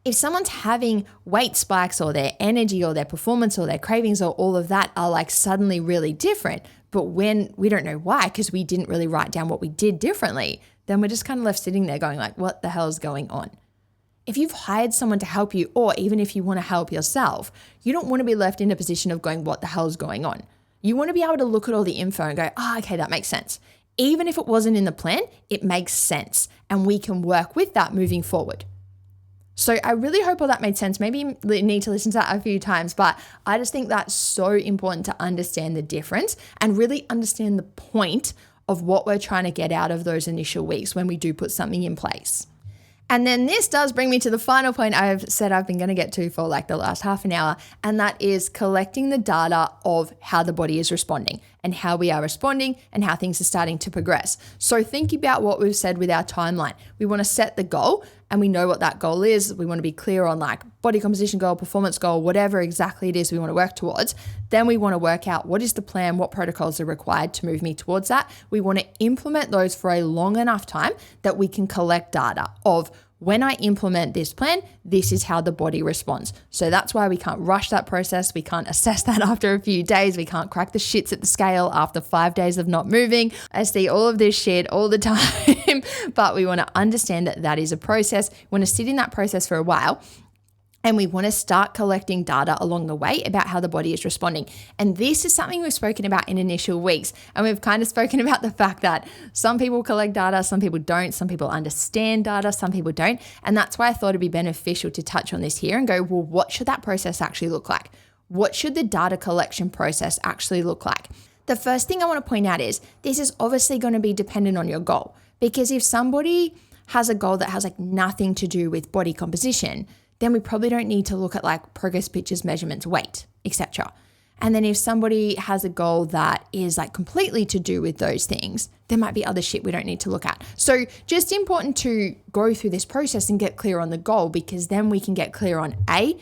If someone's having weight spikes or their energy or their performance or their cravings or all of that are like suddenly really different, but when we don't know why because we didn't really write down what we did differently, then we're just kind of left sitting there going like, what the hell is going on? If you've hired someone to help you, or even if you want to help yourself, you don't want to be left in a position of going, what the hell is going on? You want to be able to look at all the info and go, oh, okay, that makes sense. Even if it wasn't in the plan, it makes sense. And we can work with that moving forward. So I really hope all that made sense. Maybe you need to listen to that a few times, but I just think that's so important to understand the difference and really understand the point of what we're trying to get out of those initial weeks when we do put something in place. And then this does bring me to the final point I've said I've been going to get to for like the last half an hour, and that is collecting the data of how the body is responding and how we are responding and how things are starting to progress. So think about what we've said with our timeline. We want to set the goal and we know what that goal is. We want to be clear on like body composition goal, performance goal, whatever exactly it is we want to work towards. Then we want to work out what is the plan, what protocols are required to move me towards that. We want to implement those for a long enough time that we can collect data of when I implement this plan, this is how the body responds. So that's why we can't rush that process. We can't assess that after a few days. We can't crack the shits at the scale after 5 days of not moving. I see all of this shit all the time, but we want to understand that that is a process. We want to sit in that process for a while. And we want to start collecting data along the way about how the body is responding. And this is something we've spoken about in initial weeks. And we've kind of spoken about the fact that some people collect data, some people don't, some people understand data, some people don't. And that's why I thought it'd be beneficial to touch on this here and go, well, what should that process actually look like? What should the data collection process actually look like? The first thing I want to point out is this is obviously going to be dependent on your goal. Because if somebody has a goal that has like nothing to do with body composition, then we probably don't need to look at like progress pictures, measurements, weight, etc. And then if somebody has a goal that is like completely to do with those things, there might be other shit we don't need to look at. So just important to go through this process and get clear on the goal, because then we can get clear on A,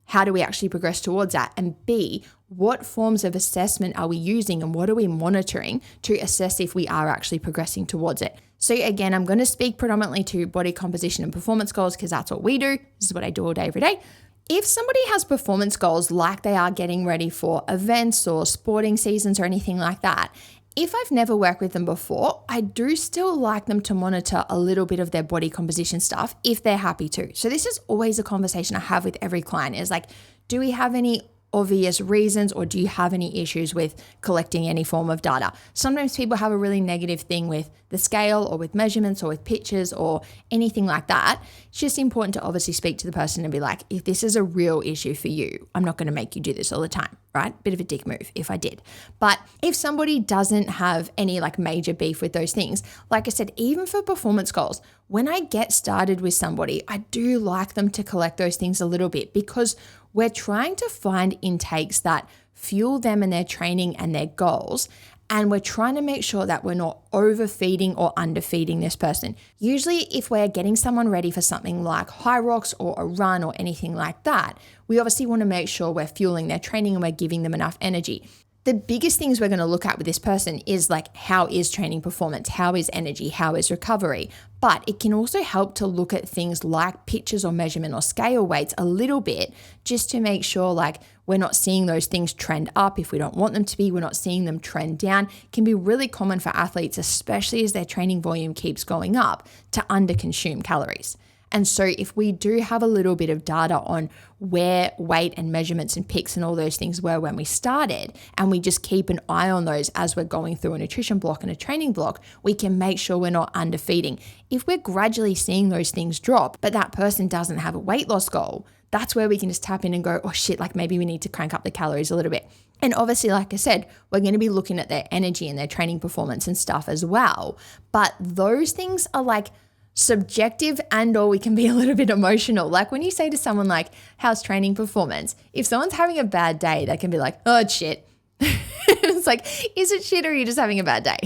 how do we actually progress towards that? And B, what forms of assessment are we using and what are we monitoring to assess if we are actually progressing towards it? So again, I'm going to speak predominantly to body composition and performance goals because that's what we do. This is what I do all day, every day. If somebody has performance goals like they are getting ready for events or sporting seasons or anything like that, if I've never worked with them before, I do still like them to monitor a little bit of their body composition stuff if they're happy to. So this is always a conversation I have with every client is like, do we have any obvious reasons or do you have any issues with collecting any form of data? Sometimes people have a really negative thing with the scale or with measurements or with pictures or anything like that. It's just important to obviously speak to the person and be like, if this is a real issue for you, I'm not going to make you do this all the time, right? Bit of a dick move if I did. But if somebody doesn't have any like major beef with those things, like I said, even for performance goals, when I get started with somebody, I do like them to collect those things a little bit because we're trying to find intakes that fuel them in their training and their goals. And we're trying to make sure that we're not overfeeding or underfeeding this person. Usually if we're getting someone ready for something like high rocks or a run or anything like that, we obviously want to make sure we're fueling their training and we're giving them enough energy. The biggest things we're going to look at with this person is like, how is training performance? How is energy? How is recovery? But it can also help to look at things like pictures or measurement or scale weights a little bit just to make sure like we're not seeing those things trend up if we don't want them to be. We're not seeing them trend down. It can be really common for athletes, especially as their training volume keeps going up, to underconsume calories. And so if we do have a little bit of data on where weight and measurements and pics and all those things were when we started, and we just keep an eye on those as we're going through a nutrition block and a training block, we can make sure we're not underfeeding. If we're gradually seeing those things drop, but that person doesn't have a weight loss goal, that's where we can just tap in and go, oh shit, like maybe we need to crank up the calories a little bit. And obviously, like I said, we're going to be looking at their energy and their training performance and stuff as well. But those things are like subjective and or we can be a little bit emotional. Like when you say to someone like, how's training performance? If someone's having a bad day, they can be like, oh, it's shit. It's like, is it shit or are you just having a bad day?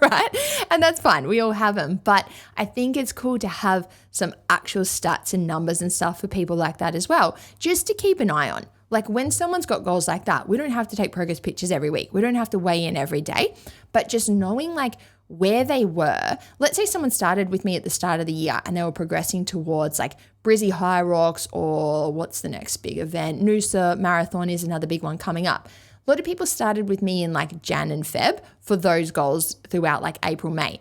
Right? And that's fine. We all have them. But I think it's cool to have some actual stats and numbers and stuff for people like that as well, just to keep an eye on. Like when someone's got goals like that, we don't have to take progress pictures every week. We don't have to weigh in every day, but just knowing like where they were. Let's say someone started with me at the start of the year and they were progressing towards like Brizzy High Rocks or what's the next big event? Noosa Marathon is another big one coming up. A lot of people started with me in like Jan and Feb for those goals throughout like April, May.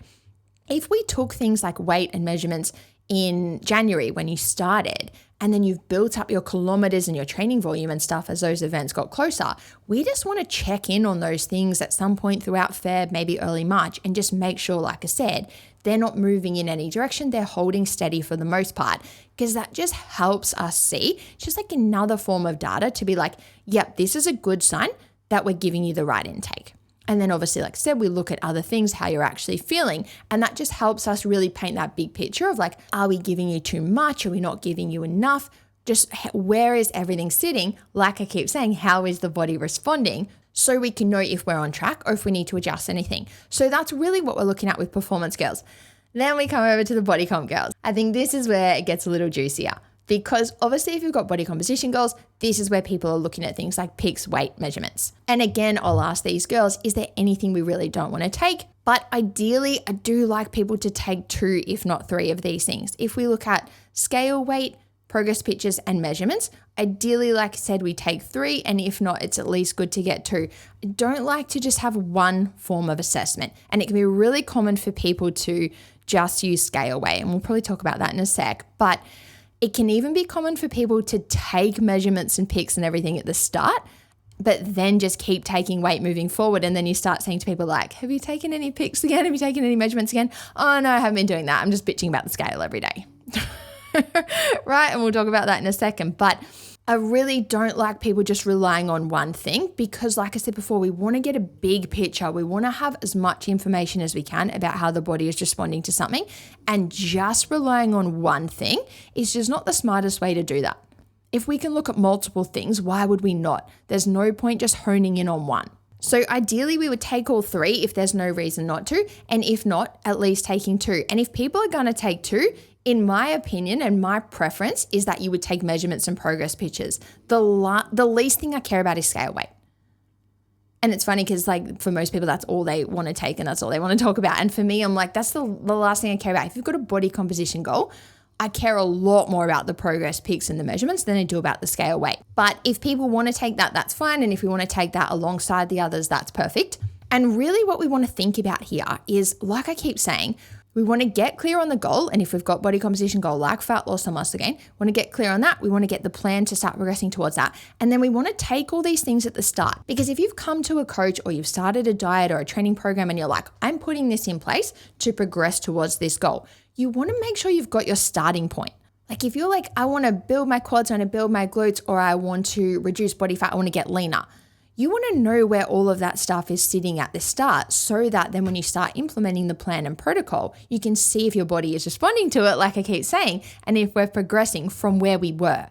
If we took things like weight and measurements in January when you started, and then you've built up your kilometers and your training volume and stuff as those events got closer, we just want to check in on those things at some point throughout Feb, maybe early March, and just make sure, like I said, they're not moving in any direction. They're holding steady for the most part, because that just helps us see. It's just like another form of data to be like, yep, this is a good sign that we're giving you the right intake. And then obviously, like I said, we look at other things, how you're actually feeling. And that just helps us really paint that big picture of like, are we giving you too much? Are we not giving you enough? Just where is everything sitting? Like I keep saying, how is the body responding? So we can know if we're on track or if we need to adjust anything. So that's really what we're looking at with performance girls. Then we come over to the body comp girls. I think this is where it gets a little juicier. Because obviously if you've got body composition goals, this is where people are looking at things like pics, weight, measurements. And again, I'll ask these girls, is there anything we really don't want to take? But ideally, I do like people to take 2, if not 3 of these things. If we look at scale, weight, progress pictures, and measurements, ideally, like I said, we take 3, and if not, it's at least good to get 2. I don't like to just have one form of assessment. And it can be really common for people to just use scale weight, and we'll probably talk about that in a sec. But it can even be common for people to take measurements and pics and everything at the start, but then just keep taking weight moving forward. And then you start saying to people like, have you taken any pics again? Have you taken any measurements again? Oh no, I haven't been doing that. I'm just bitching about the scale every day. Right? And we'll talk about that in a second. But I really don't like people just relying on one thing because, like I said before, we want to get a big picture. We want to have as much information as we can about how the body is responding to something, and just relying on one thing is just not the smartest way to do that. If we can look at multiple things, why would we not? There's no point just honing in on one. So ideally, we would take all 3 if there's no reason not to, and if not, at least taking 2. And if people are going to take 2, in my opinion and my preference is that you would take measurements and progress pictures. The least thing I care about is scale weight. And it's funny because like for most people, that's all they want to take and that's all they want to talk about. And for me, I'm like, that's the last thing I care about. If you've got a body composition goal, I care a lot more about the progress pics and the measurements than I do about the scale weight. But if people want to take that, that's fine. And if we want to take that alongside the others, that's perfect. And really what we want to think about here is, like I keep saying, we want to get clear on the goal. And if we've got body composition goal like fat loss or muscle gain, we want to get clear on that. We want to get the plan to start progressing towards that. And then we want to take all these things at the start. Because if you've come to a coach or you've started a diet or a training program and you're like, I'm putting this in place to progress towards this goal, you want to make sure you've got your starting point. Like if you're like, I want to build my quads, I want to build my glutes, or I want to reduce body fat, I want to get leaner. You want to know where all of that stuff is sitting at the start so that then when you start implementing the plan and protocol, you can see if your body is responding to it, like I keep saying, and if we're progressing from where we were.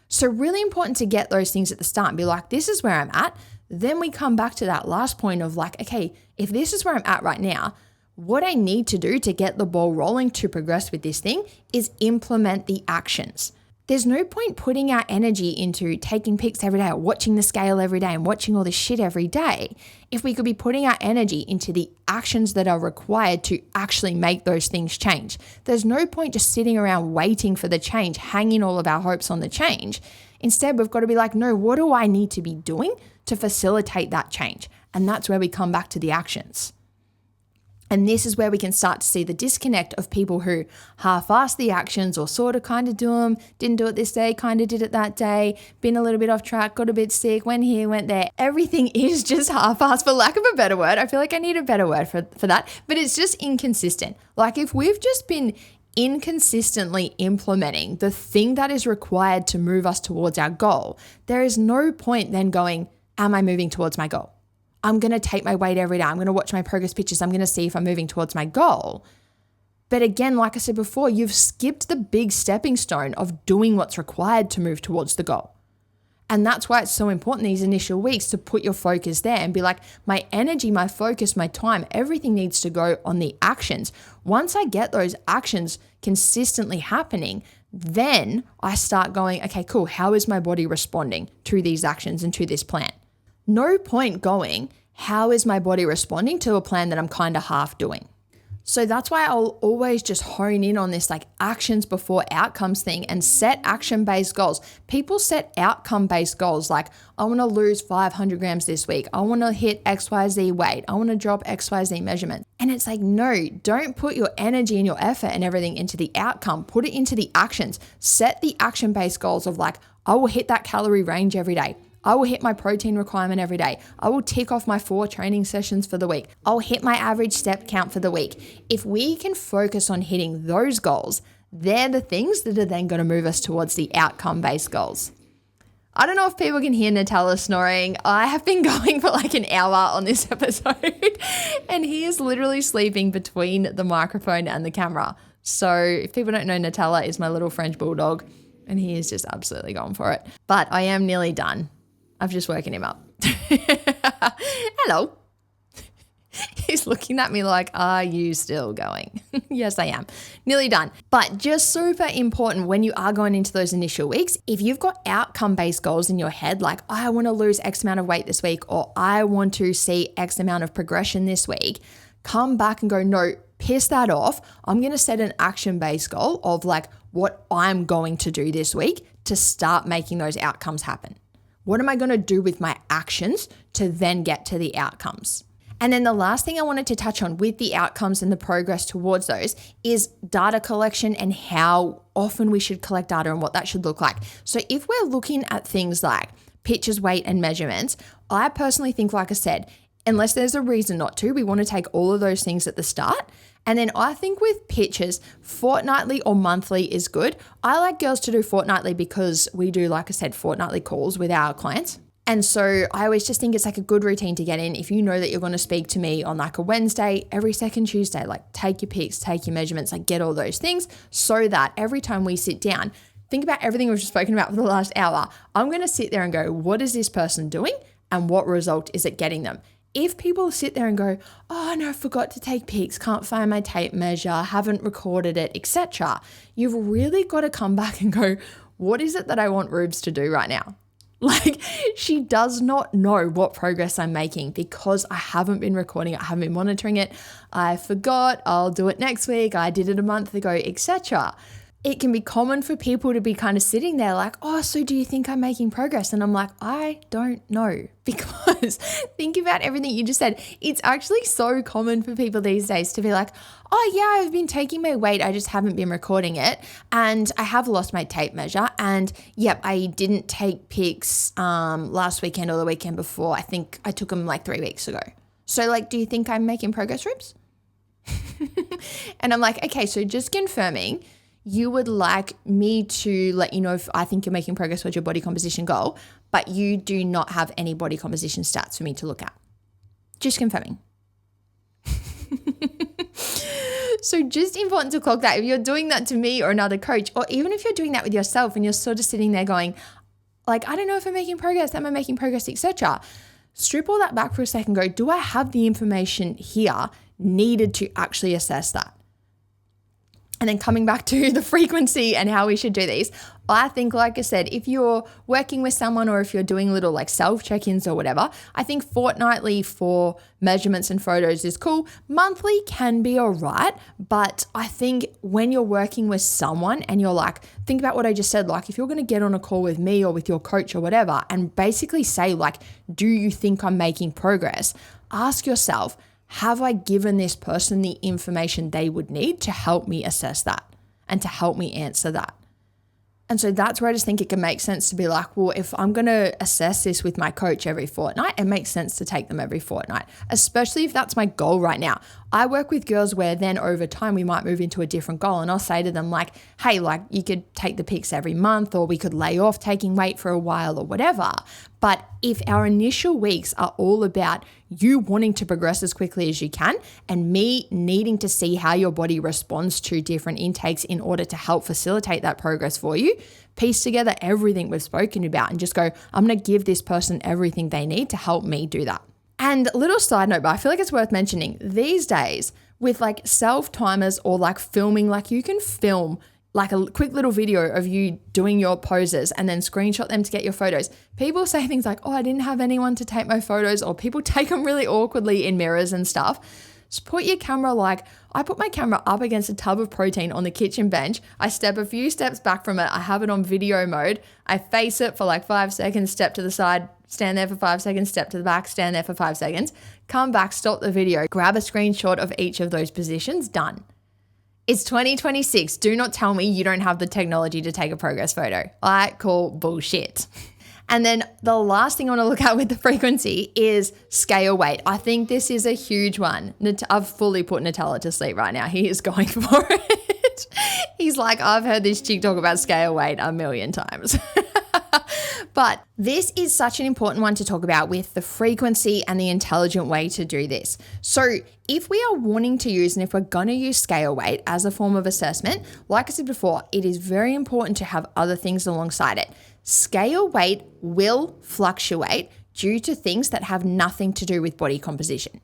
So really important to get those things at the start and be like, this is where I'm at. Then we come back to that last point of like, okay, if this is where I'm at right now, what I need to do to get the ball rolling to progress with this thing is implement the actions. There's no point putting our energy into taking pics every day or watching the scale every day and watching all this shit every day if we could be putting our energy into the actions that are required to actually make those things change. There's no point just sitting around waiting for the change, hanging all of our hopes on the change. Instead, we've got to be like, no, what do I need to be doing to facilitate that change? And that's where we come back to the actions. And this is where we can start to see the disconnect of people who half-ass the actions or sort of kind of do them, didn't do it this day, kind of did it that day, been a little bit off track, got a bit sick, went here, went there. Everything is just half-ass, for lack of a better word. I feel like I need a better word for that, but it's just inconsistent. Like if we've just been inconsistently implementing the thing that is required to move us towards our goal, there is no point then going, am I moving towards my goal? I'm going to take my weight every day. I'm going to watch my progress pictures. I'm going to see if I'm moving towards my goal. But again, like I said before, you've skipped the big stepping stone of doing what's required to move towards the goal. And that's why it's so important these initial weeks to put your focus there and be like, my energy, my focus, my time, everything needs to go on the actions. Once I get those actions consistently happening, then I start going, okay, cool. How is my body responding to these actions and to this plan? No point going, how is my body responding to a plan that I'm kind of half doing? So that's why I'll always just hone in on this like actions before outcomes thing and set action-based goals. People set outcome-based goals like, I want to lose 500 grams this week. I want to hit XYZ weight. I want to drop XYZ measurement. And it's like, no, don't put your energy and your effort and everything into the outcome. Put it into the actions. Set the action-based goals of like, I will hit that calorie range every day. I will hit my protein requirement every day. I will tick off my 4 training sessions for the week. I'll hit my average step count for the week. If we can focus on hitting those goals, they're the things that are then going to move us towards the outcome-based goals. I don't know if people can hear Nutella snoring. I have been going for like an hour on this episode and he is literally sleeping between the microphone and the camera. So if people don't know, Nutella is my little French bulldog and he is just absolutely going for it. But I am nearly done. I've just woken him up. Hello. He's looking at me like, are you still going? Yes, I am. Nearly done. But just super important when you are going into those initial weeks, if you've got outcome-based goals in your head, like I want to lose X amount of weight this week, or I want to see X amount of progression this week, come back and go, no, piss that off. I'm going to set an action-based goal of like what I'm going to do this week to start making those outcomes happen. What am I going to do with my actions to then get to the outcomes? And then the last thing I wanted to touch on with the outcomes and the progress towards those is data collection and how often we should collect data and what that should look like. So if we're looking at things like pictures, weight, and measurements, I personally think, like I said, unless there's a reason not to, we want to take all of those things at the start. And then I think with pictures, fortnightly or monthly is good. I like girls to do fortnightly because we do, like I said, fortnightly calls with our clients. And so I always just think it's like a good routine to get in. If you know that you're going to speak to me on like a Wednesday, every second Tuesday, like take your pics, take your measurements, like get all those things so that every time we sit down, think about everything we've just spoken about for the last hour. I'm going to sit there and go, what is this person doing and what result is it getting them? If people sit there and go, oh no, I forgot to take pics, can't find my tape measure, haven't recorded it, etc., you've really got to come back and go, what is it that I want Rubes to do right now? Like, she does not know what progress I'm making because I haven't been recording it, I haven't been monitoring it. I forgot, I'll do it next week, I did it a month ago, etc. It can be common for people to be kind of sitting there like, oh, so do you think I'm making progress? And I'm like, I don't know, because think about everything you just said. It's actually so common for people these days to be like, oh yeah, I've been taking my weight, I just haven't been recording it. And I have lost my tape measure. And yep, I didn't take pics last weekend or the weekend before. I think I took them like 3 weeks ago. So like, do you think I'm making progress, Ribs? And I'm like, okay, so just confirming, you would like me to let you know if I think you're making progress towards your body composition goal, but you do not have any body composition stats for me to look at. Just confirming. So just important to clock that. If you're doing that to me or another coach, or even if you're doing that with yourself and you're sort of sitting there going, like, I don't know if I'm making progress, am I making progress, etc. Strip all that back for a second, go, do I have the information here needed to actually assess that? And then coming back to the frequency and how we should do these, I think, like I said, if you're working with someone or if you're doing little like self check-ins or whatever, I think fortnightly for measurements and photos is cool. Monthly can be all right, but I think when you're working with someone and you're like, think about what I just said, like if you're going to get on a call with me or with your coach or whatever and basically say like, do you think I'm making progress? Ask yourself, have I given this person the information they would need to help me assess that and to help me answer that? And so that's where I just think it can make sense to be like, well, if I'm going to assess this with my coach every fortnight, it makes sense to take them every fortnight, especially if that's my goal right now. I work with girls where then over time we might move into a different goal, and I'll say to them like, hey, like you could take the pics every month, or we could lay off taking weight for a while or whatever. But if our initial weeks are all about you wanting to progress as quickly as you can and me needing to see how your body responds to different intakes in order to help facilitate that progress for you, piece together everything we've spoken about and just go, I'm going to give this person everything they need to help me do that. And a little side note, but I feel like it's worth mentioning, these days with like self timers or like filming, like you can film like a quick little video of you doing your poses and then screenshot them to get your photos. People say things like, oh, I didn't have anyone to take my photos, or people take them really awkwardly in mirrors and stuff. Just put your camera, like I put my camera up against a tub of protein on the kitchen bench. I step a few steps back from it. I have it on video mode. I face it for like 5 seconds, step to the side, stand there for 5 seconds, step to the back, stand there for 5 seconds, come back, stop the video, grab a screenshot of each of those positions, done. It's 2026. Do not tell me you don't have the technology to take a progress photo. I call bullshit. And then the last thing I want to look at with the frequency is scale weight. I think this is a huge one. I've fully put Nutella to sleep right now. He is going for it. He's like, I've heard this chick talk about scale weight a million times. But this is such an important one to talk about with the frequency and the intelligent way to do this. So if we are wanting to use, and if we're going to use scale weight as a form of assessment, like I said before, it is very important to have other things alongside it. Scale weight will fluctuate due to things that have nothing to do with body composition.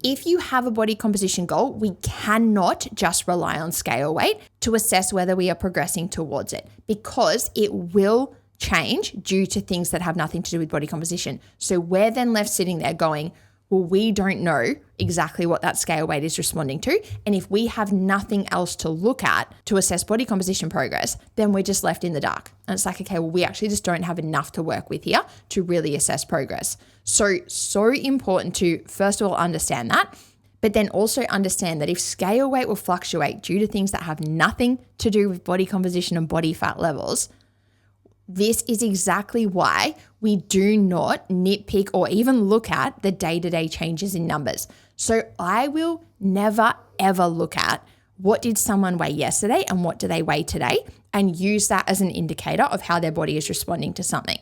If you have a body composition goal, we cannot just rely on scale weight to assess whether we are progressing towards it, because it will change due to things that have nothing to do with body composition. So we're then left sitting there going, well, we don't know exactly what that scale weight is responding to. And if we have nothing else to look at to assess body composition progress, then we're just left in the dark. And it's like, okay, well, we actually just don't have enough to work with here to really assess progress. So important to, first of all, understand that, but then also understand that if scale weight will fluctuate due to things that have nothing to do with body composition and body fat levels, this is exactly why we do not nitpick or even look at the day-to-day changes in numbers. So I will never, ever look at what did someone weigh yesterday and what do they weigh today and use that as an indicator of how their body is responding to something.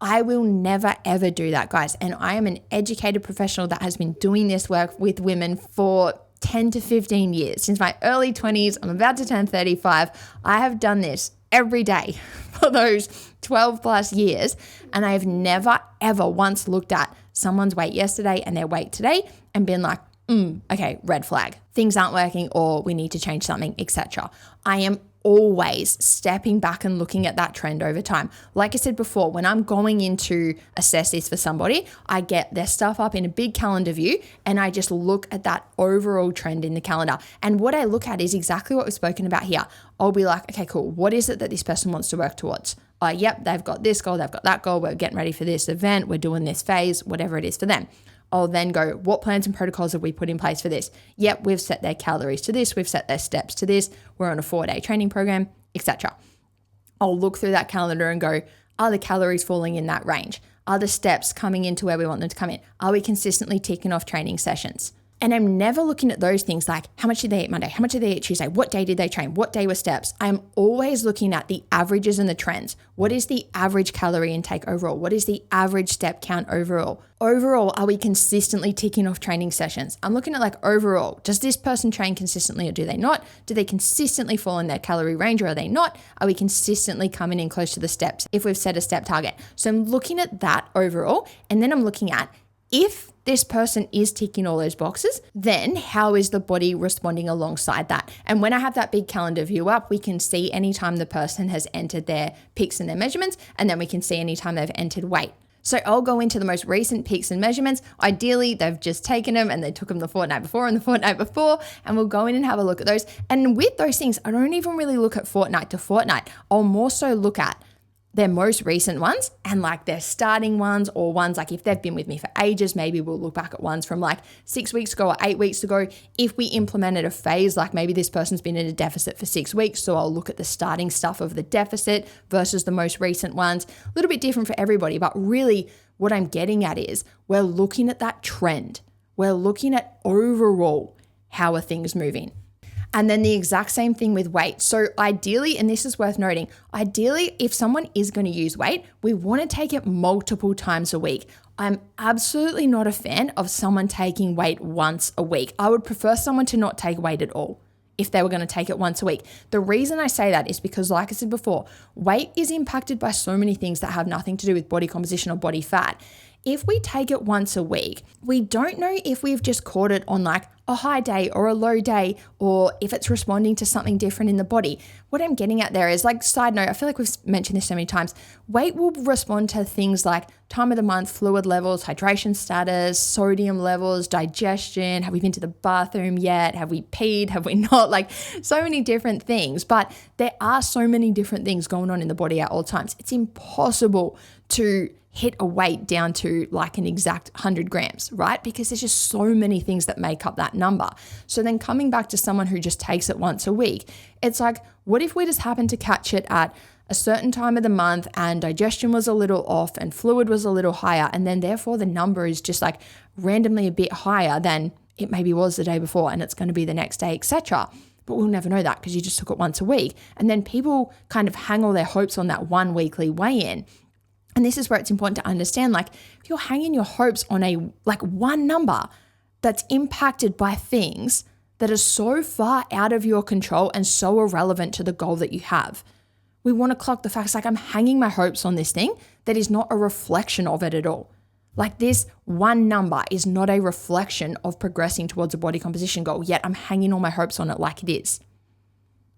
I will never, ever do that, guys. And I am an educated professional that has been doing this work with women for 10 to 15 years. Since my early 20s, I'm about to turn 35. I have done this every day for those 12 plus years. And I have never, ever once looked at someone's weight yesterday and their weight today and been like, okay, red flag. Things aren't working or we need to change something, etc. I am always stepping back and looking at that trend over time. Like I said before, when I'm going in to assess this for somebody, I get their stuff up in a big calendar view and I just look at that overall trend in the calendar. And what I look at is exactly what we've spoken about here. I'll be like, okay, cool. What is it that this person wants to work towards? Yep, they've got this goal, they've got that goal. We're getting ready for this event. We're doing this phase, whatever it is for them. I'll then go, what plans and protocols have we put in place for this? Yep, we've set their calories to this. We've set their steps to this. We're on a 4-day training program, etc. I'll look through that calendar and go, are the calories falling in that range? Are the steps coming into where we want them to come in? Are we consistently ticking off training sessions? And I'm never looking at those things like how much did they eat Monday? How much did they eat Tuesday? What day did they train? What day were steps? I'm always looking at the averages and the trends. What is the average calorie intake overall? What is the average step count overall? Overall, are we consistently ticking off training sessions? I'm looking at like overall, does this person train consistently or do they not? Do they consistently fall in their calorie range or are they not? Are we consistently coming in close to the steps if we've set a step target? So I'm looking at that overall, and then I'm looking at if this person is ticking all those boxes, then how is the body responding alongside that? And when I have that big calendar view up, we can see anytime the person has entered their peaks and their measurements, and then we can see anytime they've entered weight. So I'll go into the most recent peaks and measurements. Ideally, they've just taken them and they took them the fortnight before and the fortnight before, and we'll go in and have a look at those. And with those things, I don't even really look at fortnight to fortnight. I'll more so look at their most recent ones and like their starting ones, or ones like if they've been with me for ages, maybe we'll look back at ones from like 6 weeks ago or 8 weeks ago. If we implemented a phase, like maybe this person's been in a deficit for 6 weeks, so I'll look at the starting stuff of the deficit versus the most recent ones. A little bit different for everybody, but really what I'm getting at is we're looking at that trend. We're looking at overall, how are things moving? And then the exact same thing with weight. So ideally, and this is worth noting, ideally, if someone is going to use weight, we want to take it multiple times a week. I'm absolutely not a fan of someone taking weight once a week. I would prefer someone to not take weight at all if they were going to take it once a week. The reason I say that is because, like I said before, weight is impacted by so many things that have nothing to do with body composition or body fat. If we take it once a week, we don't know if we've just caught it on like a high day or a low day, or if it's responding to something different in the body. What I'm getting at there is, like, side note, I feel like we've mentioned this so many times, weight will respond to things like time of the month, fluid levels, hydration status, sodium levels, digestion, have we been to the bathroom yet? Have we peed? Have we not? Like, so many different things, but there are so many different things going on in the body at all times. It's impossible to hit a weight down to like an exact 100 grams, right? Because there's just so many things that make up that number. So then coming back to someone who just takes it once a week, it's like, what if we just happen to catch it at a certain time of the month and digestion was a little off and fluid was a little higher, and then therefore the number is just like randomly a bit higher than it maybe was the day before and it's going to be the next day, etc. But we'll never know that because you just took it once a week. And then people kind of hang all their hopes on that one weekly weigh-in. And this is where it's important to understand, like, if you're hanging your hopes on one number that's impacted by things that are so far out of your control and so irrelevant to the goal that you have, we want to clock the facts. Like, I'm hanging my hopes on this thing that is not a reflection of it at all. Like, this one number is not a reflection of progressing towards a body composition goal, yet I'm hanging all my hopes on it like it is.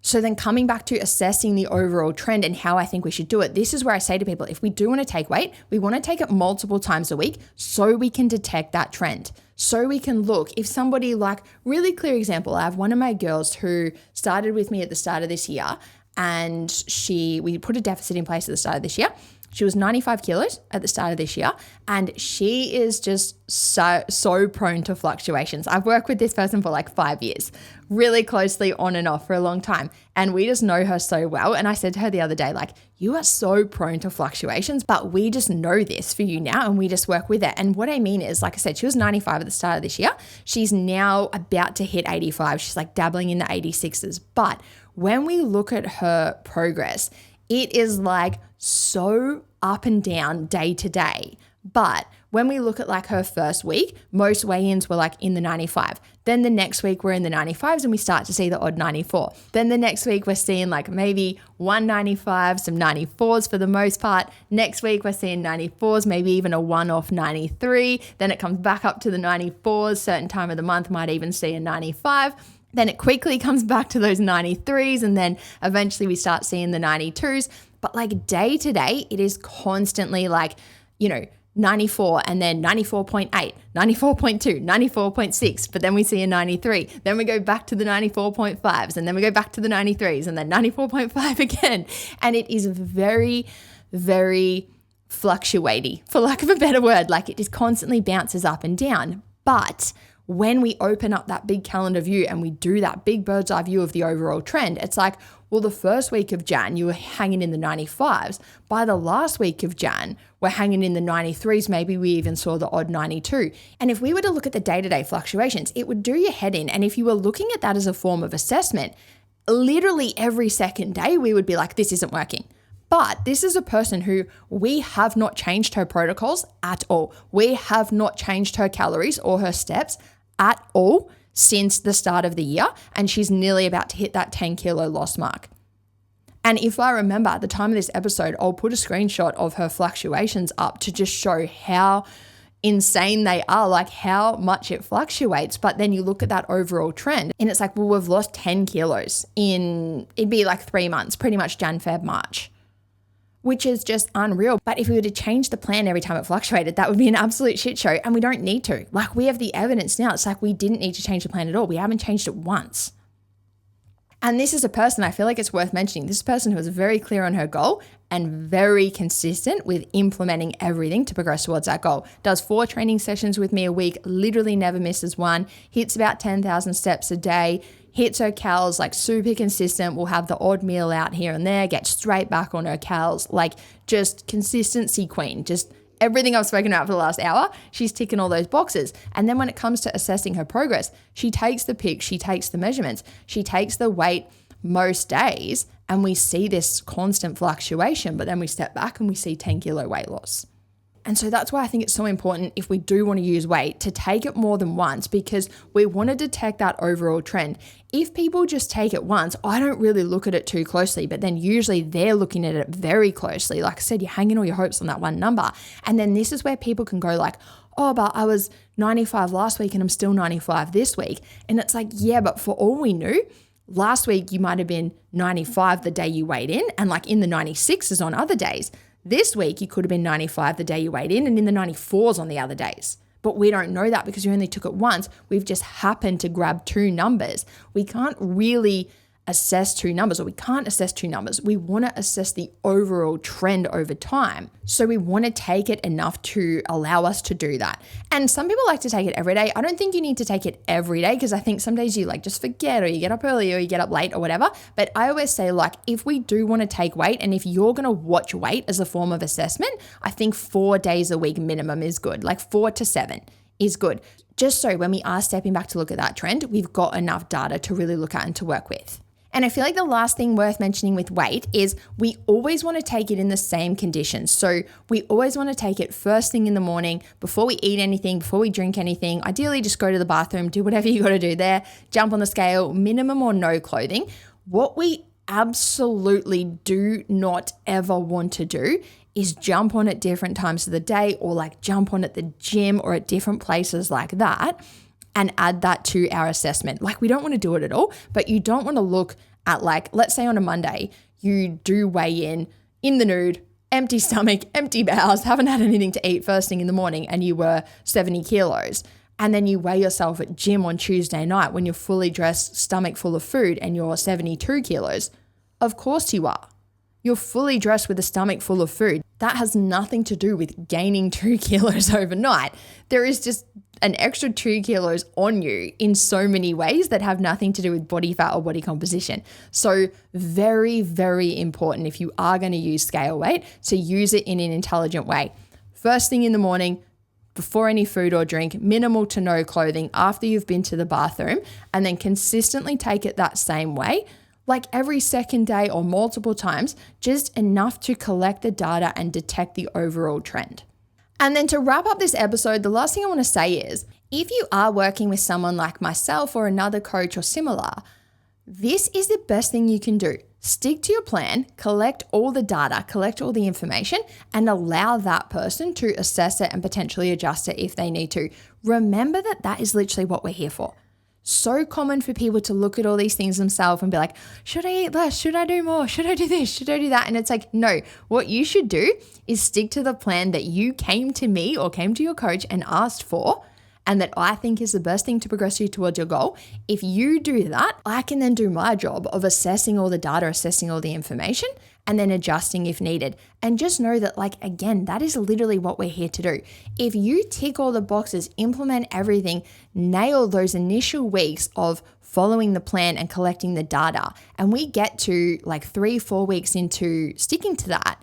So then coming back to assessing the overall trend and how I think we should do it, this is where I say to people, if we do want to take weight, we want to take it multiple times a week so we can detect that trend. So we can look, if somebody, like, really clear example, I have one of my girls who started with me at the start of this year, and we put a deficit in place at the start of this year. She was 95 kilos at the start of this year, and she is just so prone to fluctuations. I've worked with this person for like 5 years, really closely on and off for a long time, and we just know her so well. And I said to her the other day, like, you are so prone to fluctuations, but we just know this for you now and we just work with it. And what I mean is, like I said, she was 95 at the start of this year. She's now about to hit 85. She's like dabbling in the 86s. But when we look at her progress, it is like so up and down day to day. But when we look at like her first week, most weigh-ins were like in the 95. Then the next week we're in the 95s and we start to see the odd 94. Then the next week we're seeing like maybe 195, some 94s for the most part. Next week we're seeing 94s, maybe even a one-off 93. Then it comes back up to the 94s. Certain time of the month might even see a 95. Then it quickly comes back to those 93s, and then eventually we start seeing the 92s. But like day to day, it is constantly like, 94 and then 94.8, 94.2, 94.6, but then we see a 93. Then we go back to the 94.5s, and then we go back to the 93s, and then 94.5 again. And it is very, very fluctuating, for lack of a better word. Like it just constantly bounces up and down. But when we open up that big calendar view and we do that big bird's eye view of the overall trend, it's like, well, the first week of Jan, you were hanging in the 95s. By the last week of Jan, we're hanging in the 93s. Maybe we even saw the odd 92. And if we were to look at the day-to-day fluctuations, it would do your head in. And if you were looking at that as a form of assessment, literally every second day, we would be like, this isn't working. But this is a person who we have not changed her protocols at all. We have not changed her calories or her steps at all since the start of the year, and she's nearly about to hit that 10 kilo loss mark. And if I remember at the time of this episode, I'll put a screenshot of her fluctuations up to just show how insane they are, like how much it fluctuates. But then you look at that overall trend and it's like, well, we've lost 10 kilos it'd be like 3 months, pretty much Jan, Feb, March, which is just unreal. But if we were to change the plan every time it fluctuated, that would be an absolute shit show. And we don't need to. Like we have the evidence now. It's like we didn't need to change the plan at all. We haven't changed it once. And this is a person, I feel like it's worth mentioning, this person who was very clear on her goal and very consistent with implementing everything to progress towards that goal. Does 4 training sessions with me a week, literally never misses one, hits about 10,000 steps a day, hits her cals, like super consistent, will have the odd meal out here and there, get straight back on her cals, like just consistency queen, just everything I've spoken about for the last hour, she's ticking all those boxes. And then when it comes to assessing her progress, she takes the pics, she takes the measurements, she takes the weight most days, and we see this constant fluctuation, but then we step back and we see 10 kilo weight loss. And so that's why I think it's so important if we do want to use weight to take it more than once, because we want to detect that overall trend. If people just take it once, I don't really look at it too closely, but then usually they're looking at it very closely. Like I said, you're hanging all your hopes on that one number. And then this is where people can go like, oh, but I was 95 last week and I'm still 95 this week. And it's like, yeah, but for all we knew, last week you might have been 95 the day you weighed in and like in the 96s on other days. This week, you could have been 95 the day you weighed in and in the 94s on the other days. But we don't know that because you only took it once. We've just happened to grab 2 numbers. We can't really assess 2 numbers, or we can't assess 2 numbers. We want to assess the overall trend over time. So we want to take it enough to allow us to do that. And some people like to take it every day. I don't think you need to take it every day because I think some days you like just forget, or you get up early, or you get up late, or whatever. But I always say, like, if we do want to take weight and if you're going to watch weight as a form of assessment, I think 4 days a week minimum is good. Like 4 to 7 is good. Just so when we are stepping back to look at that trend, we've got enough data to really look at and to work with. And I feel like the last thing worth mentioning with weight is we always want to take it in the same conditions. So we always want to take it first thing in the morning, before we eat anything, before we drink anything. Ideally, just go to the bathroom, do whatever you got to do there, jump on the scale, minimum or no clothing. What we absolutely do not ever want to do is jump on at different times of the day, or like jump on at the gym or at different places like that, and add that to our assessment. Like, we don't want to do it at all, but you don't want to look at, like, let's say on a Monday, you do weigh in the nude, empty stomach, empty bowels, haven't had anything to eat first thing in the morning, and you were 70 kilos. And then you weigh yourself at gym on Tuesday night when you're fully dressed, stomach full of food, and you're 72 kilos. Of course you are. You're fully dressed with a stomach full of food. That has nothing to do with gaining 2 kilos overnight. There is just an extra 2 kilos on you in so many ways that have nothing to do with body fat or body composition. So very, very important if you are going to use scale weight to use it in an intelligent way. First thing in the morning, before any food or drink, minimal to no clothing after you've been to the bathroom, and then consistently take it that same way, like every second day or multiple times, just enough to collect the data and detect the overall trend. And then to wrap up this episode, the last thing I want to say is, if you are working with someone like myself or another coach or similar, this is the best thing you can do. Stick to your plan, collect all the data, collect all the information, and allow that person to assess it and potentially adjust it if they need to. Remember that that is literally what we're here for. so common for people to look at all these things themselves and be like, should I eat less? Should I do more? Should I do this? Should I do that? And it's like, no, what you should do is stick to the plan that you came to me or came to your coach and asked for, and that I think is the best thing to progress you towards your goal. If you do that, I can then do my job of assessing all the data, assessing all the information, and then adjusting if needed. And just know that, like, again, that is literally what we're here to do. If you tick all the boxes, implement everything, nail those initial weeks of following the plan and collecting the data, and we get to like 3-4 weeks into sticking to that,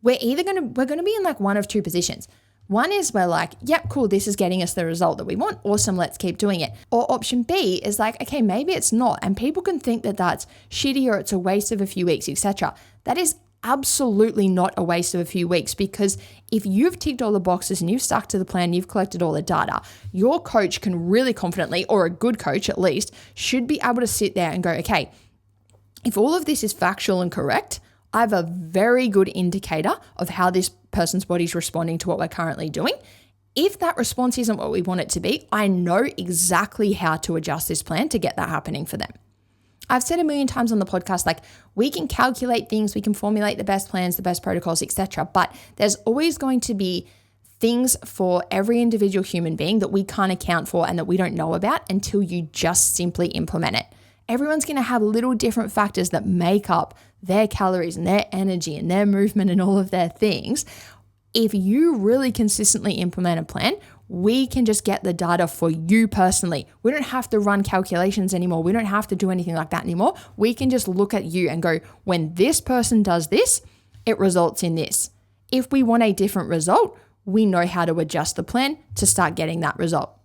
we're going to be in like one of two positions. One is we're like, yep, cool, this is getting us the result that we want. Awesome, let's keep doing it. Or option B is like, okay, maybe it's not. And people can think that that's shitty or it's a waste of a few weeks, etc. That is absolutely not a waste of a few weeks, because if you've ticked all the boxes and you've stuck to the plan, you've collected all the data, your coach can really confidently, or a good coach at least, should be able to sit there and go, okay, if all of this is factual and correct, I have a very good indicator of how this person's body is responding to what we're currently doing. If that response isn't what we want it to be, I know exactly how to adjust this plan to get that happening for them. I've said a million times on the podcast, like, we can calculate things, we can formulate the best plans, the best protocols, etc. But there's always going to be things for every individual human being that we can't account for and that we don't know about until you just simply implement it. Everyone's going to have little different factors that make up their calories and their energy and their movement and all of their things. If you really consistently implement a plan, we can just get the data for you personally. We don't have to run calculations anymore. We don't have to do anything like that anymore. We can just look at you and go, when this person does this, it results in this. If we want a different result, we know how to adjust the plan to start getting that result.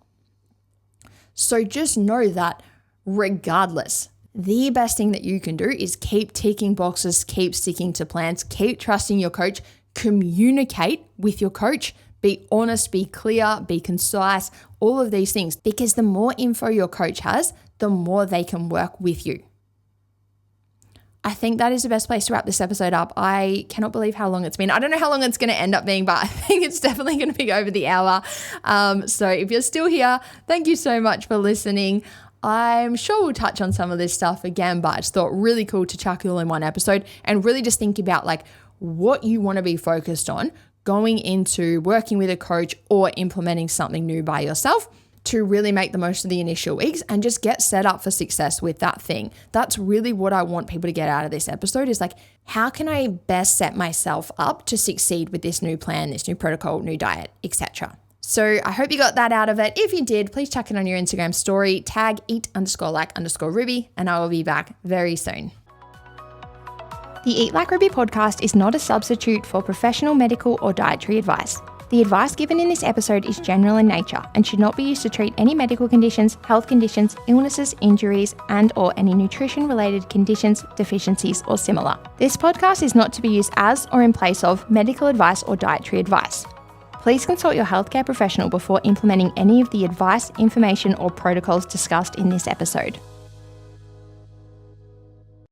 So just know that regardless, the best thing that you can do is keep ticking boxes, keep sticking to plans, keep trusting your coach, communicate with your coach, be honest, be clear, be concise, all of these things, because the more info your coach has, the more they can work with you. I think that is the best place to wrap this episode up. I cannot believe how long it's been. I don't know how long it's going to end up being, but I think it's definitely going to be over the hour. So if you're still here, thank you so much for listening. I'm sure we'll touch on some of this stuff again, but I just thought really cool to chuck it all in one episode and really just think about like what you want to be focused on going into working with a coach or implementing something new by yourself to really make the most of the initial weeks and just get set up for success with that thing. That's really what I want people to get out of this episode is like, how can I best set myself up to succeed with this new plan, this new protocol, new diet, etc. So I hope you got that out of it. If you did, please chuck it on your Instagram story, tag eat_like_Ruby, and I will be back very soon. The Eat Like Ruby podcast is not a substitute for professional medical or dietary advice. The advice given in this episode is general in nature and should not be used to treat any medical conditions, health conditions, illnesses, injuries, and/or any nutrition-related conditions, deficiencies, or similar. This podcast is not to be used as or in place of medical advice or dietary advice. Please consult your healthcare professional before implementing any of the advice, information, or protocols discussed in this episode.